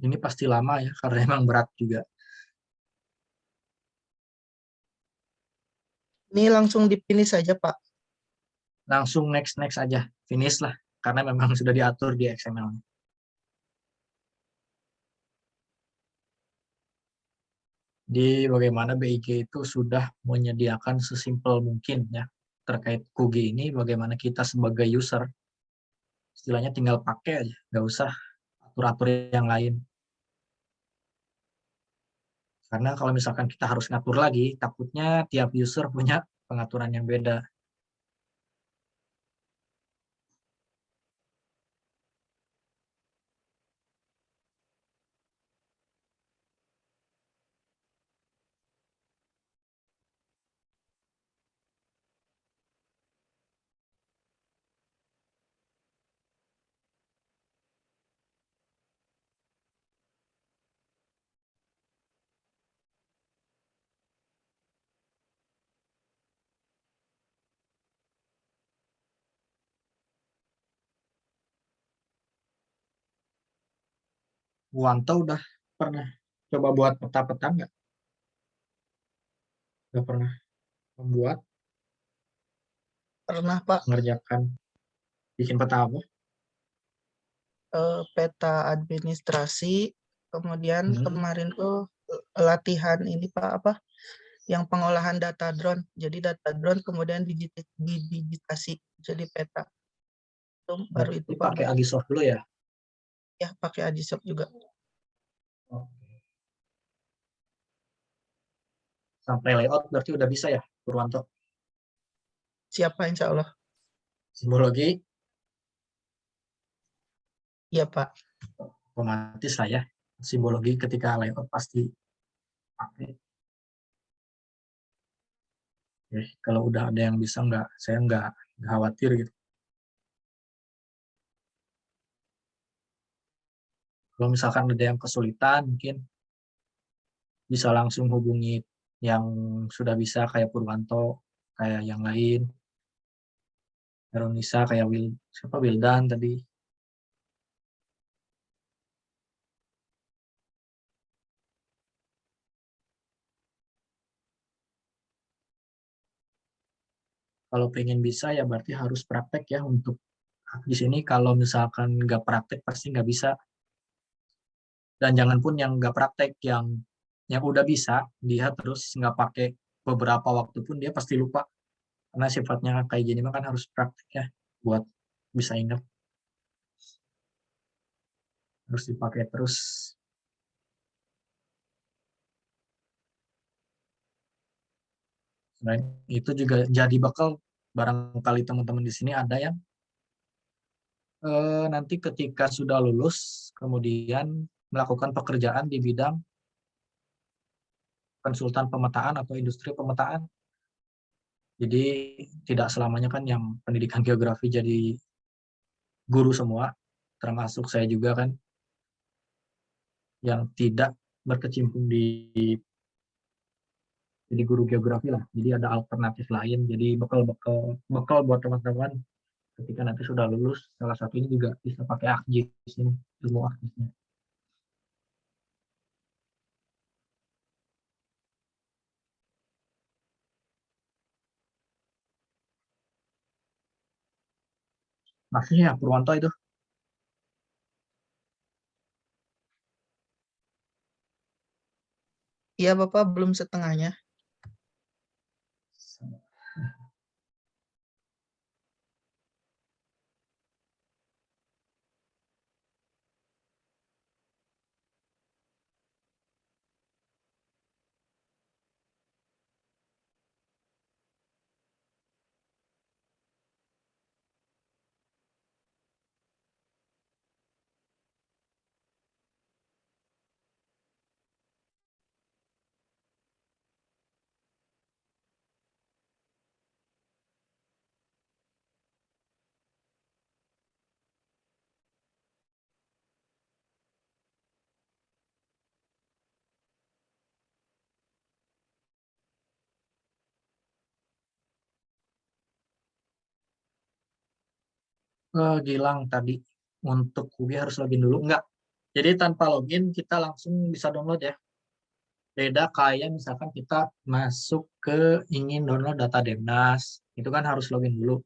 Speaker 1: Ini pasti lama ya, karena emang berat juga.
Speaker 6: Ini langsung dipilih saja Pak.
Speaker 1: Langsung next aja. Finish lah. Karena memang sudah diatur di XML. Di bagaimana BIG itu sudah menyediakan sesimpel mungkin ya. Terkait kugi ini, bagaimana kita sebagai user, istilahnya tinggal pakai aja. Nggak usah atur-atur yang lain. Karena kalau misalkan kita harus ngatur lagi, takutnya tiap user punya pengaturan yang beda. Wanto udah pernah coba buat peta-peta nggak? Nggak pernah membuat,
Speaker 6: Pernah Pak,
Speaker 1: mengerjakan, bikin peta apa?
Speaker 6: peta administrasi. Kemudian
Speaker 1: Hmm.
Speaker 6: kemarin tuh latihan ini Pak apa? Yang pengolahan data drone. Jadi data drone kemudian didigitasi jadi peta. Itu baru itu
Speaker 1: Berarti
Speaker 6: Pak.
Speaker 1: pakai Agisoft dulu ya?
Speaker 6: Ya, pakai Agisoft juga.
Speaker 1: Sampai layout berarti udah bisa ya, Purwanto?
Speaker 6: Siapa insya Allah.
Speaker 1: Simbologi
Speaker 6: Iya Pak.
Speaker 1: otomatis lah ya. Simbologi ketika layout pasti pakai. Kalau udah ada yang bisa saya nggak khawatir gitu. Kalau misalkan ada yang kesulitan, mungkin bisa langsung hubungi yang sudah bisa kayak Purwanto, kayak yang lain. Veronisa, kayak Wildan tadi. Kalau pengen bisa ya berarti harus praktek ya untuk di sini. Kalau misalkan nggak praktek pasti nggak bisa. Dan jangan pun yang nggak praktek, yang udah bisa, dia terus nggak pakai beberapa waktu pun dia pasti lupa. Karena sifatnya kayak gini mah kan harus praktek ya, buat bisa ingat. Harus dipakai terus. Selain itu juga jadi bekal barangkali teman-teman di sini ada yang nanti ketika sudah lulus kemudian melakukan pekerjaan di bidang konsultan pemetaan atau industri pemetaan. Jadi tidak selamanya kan yang pendidikan geografi jadi guru semua, termasuk saya juga kan yang tidak berkecimpung di jadi guru geografi lah. Jadi ada alternatif lain. Jadi bekal buat teman-teman ketika nanti sudah lulus. Salah satunya juga bisa pakai AKJIS ini, ilmu AKJIS-nya. Maksudnya ya Purwanto itu.
Speaker 6: Iya Bapak, belum setengahnya.
Speaker 1: Gilang tadi untuk Kubi harus login dulu. Enggak. Jadi tanpa login kita langsung bisa download ya. Beda kayak misalkan kita masuk ke ingin download data Demnas, itu kan harus login dulu.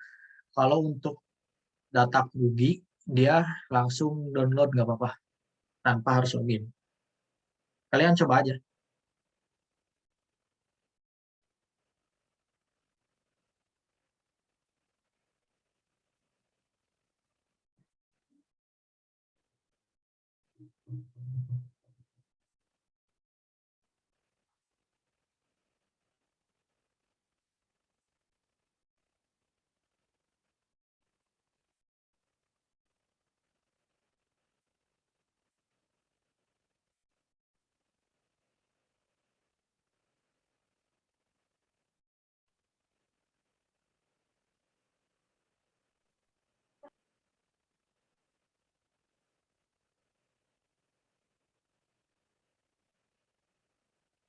Speaker 1: Kalau untuk data Kubi, dia langsung download nggak apa-apa, tanpa harus login. Kalian coba aja.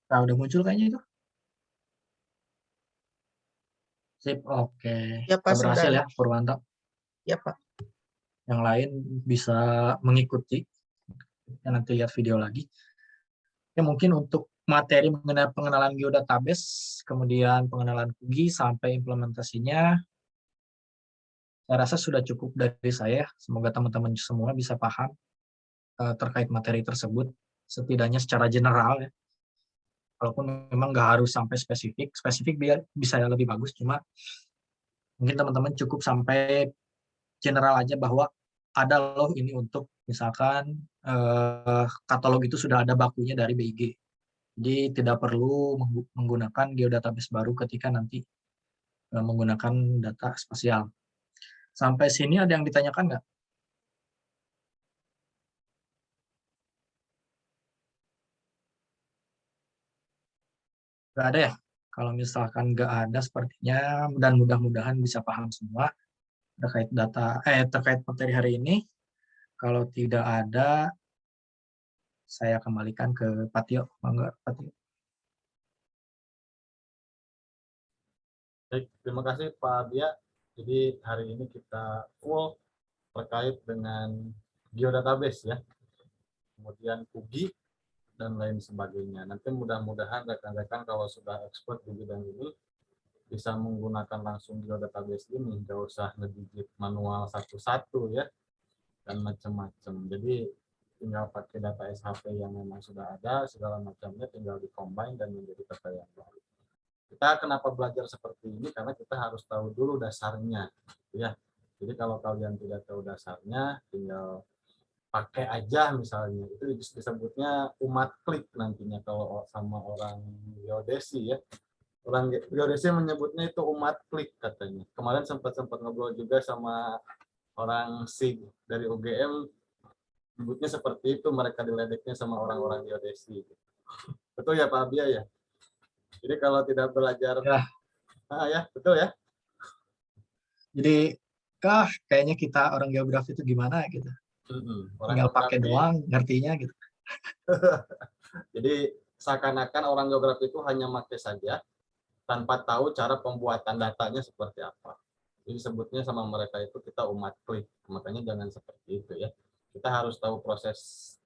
Speaker 1: Nah, udah muncul kayaknya itu. Sip, oke.
Speaker 6: Ya Pak,
Speaker 1: Udah berhasil
Speaker 6: sudah.
Speaker 1: ya, Purwanto.
Speaker 6: Ya Pak.
Speaker 1: Yang lain bisa mengikuti. Kita nanti lihat video lagi. Ya mungkin untuk materi mengenai pengenalan geodatabase, kemudian pengenalan Kugi sampai implementasinya, saya rasa sudah cukup dari saya. Semoga teman-teman semua bisa paham terkait materi tersebut, setidaknya secara general ya. Walaupun memang nggak harus sampai spesifik biar bisa lebih bagus, cuma mungkin teman-teman cukup sampai general aja bahwa ada loh ini untuk misalkan katalog itu sudah ada bakunya dari BIG. Jadi tidak perlu menggunakan geodatabase baru ketika nanti menggunakan data spasial. Sampai sini ada yang ditanyakan nggak? Nggak ada ya? Kalau misalkan nggak ada sepertinya, dan mudah-mudahan bisa paham semua terkait terkait materi hari ini. Kalau tidak ada, saya kembalikan ke Patio. Mangga, Patio.
Speaker 7: Baik, terima kasih Pak Dia. Jadi hari ini kita full terkait dengan geodatabase ya, kemudian Kugi dan lain sebagainya. Nanti mudah-mudahan rekan-rekan kalau sudah expert di bidang ini bisa menggunakan langsung geodatabase ini, nggak usah ngedigit manual satu-satu ya dan macam-macam. Jadi tinggal pakai data SHP yang memang sudah ada, segala macamnya tinggal dikombin dan menjadi data yang baru. Kita kenapa belajar seperti ini? Karena kita harus tahu dulu dasarnya, ya. Jadi kalau kalian tidak tahu dasarnya, tinggal pakai aja misalnya. Itu disebutnya umat klik nantinya kalau sama orang geodesi ya. Orang geodesi menyebutnya itu umat klik katanya. Kemarin sempat ngobrol juga sama orang SIG dari UGM, menyebutnya seperti itu, mereka diledeknya sama orang-orang geodesi. Betul ya Pak Abia ya? Jadi kalau tidak belajar, ya betul ya.
Speaker 1: Jadi kayaknya kita orang geografi itu gimana gitu. Tinggal pakai doang ngertinya gitu.
Speaker 7: Jadi seakan-akan orang geografi itu hanya pakai saja tanpa tahu cara pembuatan datanya seperti apa. Jadi sebutnya sama mereka itu kita umat klik. Makanya jangan seperti itu ya. Kita harus tahu proses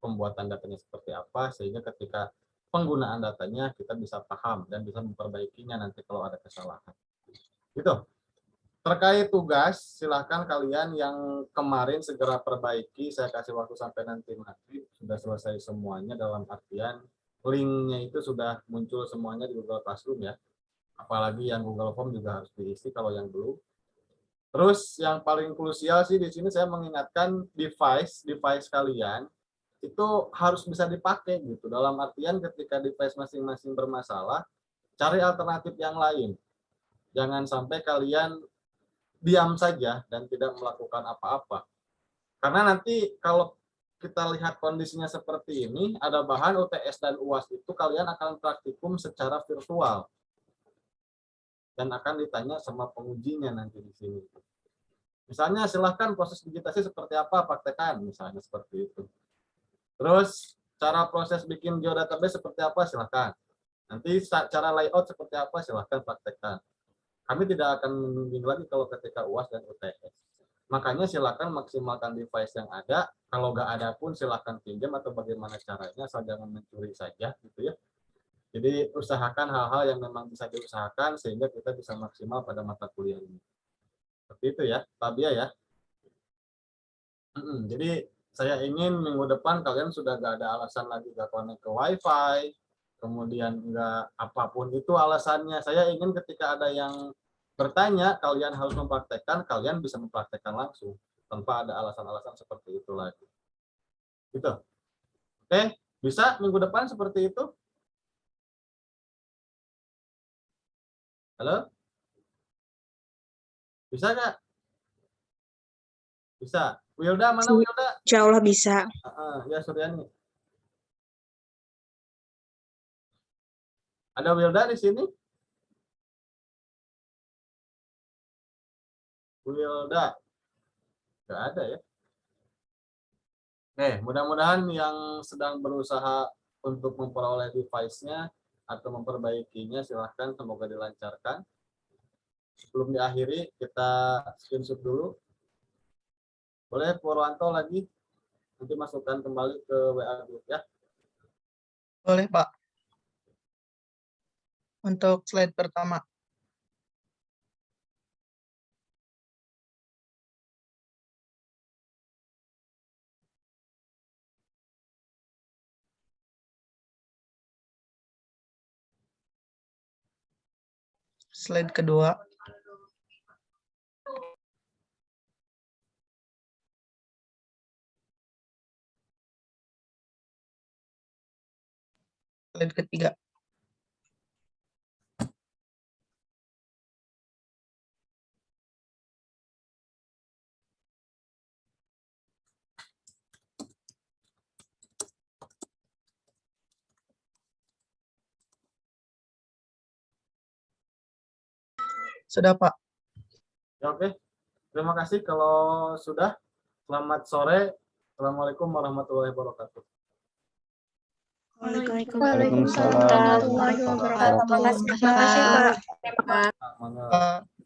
Speaker 7: pembuatan datanya seperti apa sehingga ketika penggunaan datanya kita bisa paham dan bisa memperbaikinya nanti kalau ada kesalahan. Gitu. Terkait tugas, silahkan kalian yang kemarin segera perbaiki. Saya kasih waktu sampai nanti maghrib sudah selesai semuanya, dalam artian linknya itu sudah muncul semuanya di Google Classroom ya. Apalagi yang Google Form juga harus diisi kalau yang belum. Terus yang paling krusial sih di sini saya mengingatkan device kalian itu harus bisa dipakai gitu. Dalam artian ketika device masing-masing bermasalah, cari alternatif yang lain. Jangan sampai kalian diam saja dan tidak melakukan apa-apa. Karena nanti kalau kita lihat kondisinya seperti ini, ada bahan UTS dan UAS itu kalian akan praktikum secara virtual. Dan akan ditanya sama pengujinya nanti di sini. Misalnya silahkan proses digitasi seperti apa, praktekan misalnya seperti itu. Terus cara proses bikin geodatabase seperti apa, silahkan. Nanti cara layout seperti apa, silahkan praktekkan. Kami tidak akan membimbing lagi kalau ketika UAS dan UTS. Makanya silakan maksimalkan device yang ada. Kalau nggak ada pun silakan pinjam atau bagaimana caranya, asal jangan mencuri saja gitu ya. Jadi usahakan hal-hal yang memang bisa diusahakan sehingga kita bisa maksimal pada mata kuliah ini. Seperti itu ya, Pak Bia ya. Jadi saya ingin minggu depan kalian sudah nggak ada alasan lagi nggak connect ke WiFi, kemudian nggak apapun itu alasannya. Saya ingin ketika ada yang bertanya, kalian harus mempraktekkan, kalian bisa mempraktekkan langsung tanpa ada alasan-alasan seperti itu lagi. Gitu. Oke, bisa minggu depan seperti itu? Halo? Bisa nggak? Bisa. Wilda, mana Wilda?
Speaker 2: Insya Allah bisa.
Speaker 7: Ya, Suryani. Ada Wilda di sini? Wilda. Nggak ada ya. Oke, mudah-mudahan yang sedang berusaha untuk memperoleh device-nya atau memperbaikinya, silahkan, semoga dilancarkan. Sebelum diakhiri, kita screenshot dulu. Boleh Purwanto lagi? Nanti masukkan kembali ke WA group ya.
Speaker 6: Boleh, Pak. Untuk slide pertama. Slide kedua. Slide ketiga. Sudah, Pak.
Speaker 7: Ya, oke. Terima kasih kalau sudah. Selamat sore. Assalamualaikum warahmatullahi wabarakatuh.
Speaker 3: Waalaikumsalam warahmatullahi wabarakatuh.
Speaker 2: Terima kasih, Pak.
Speaker 7: Semangat.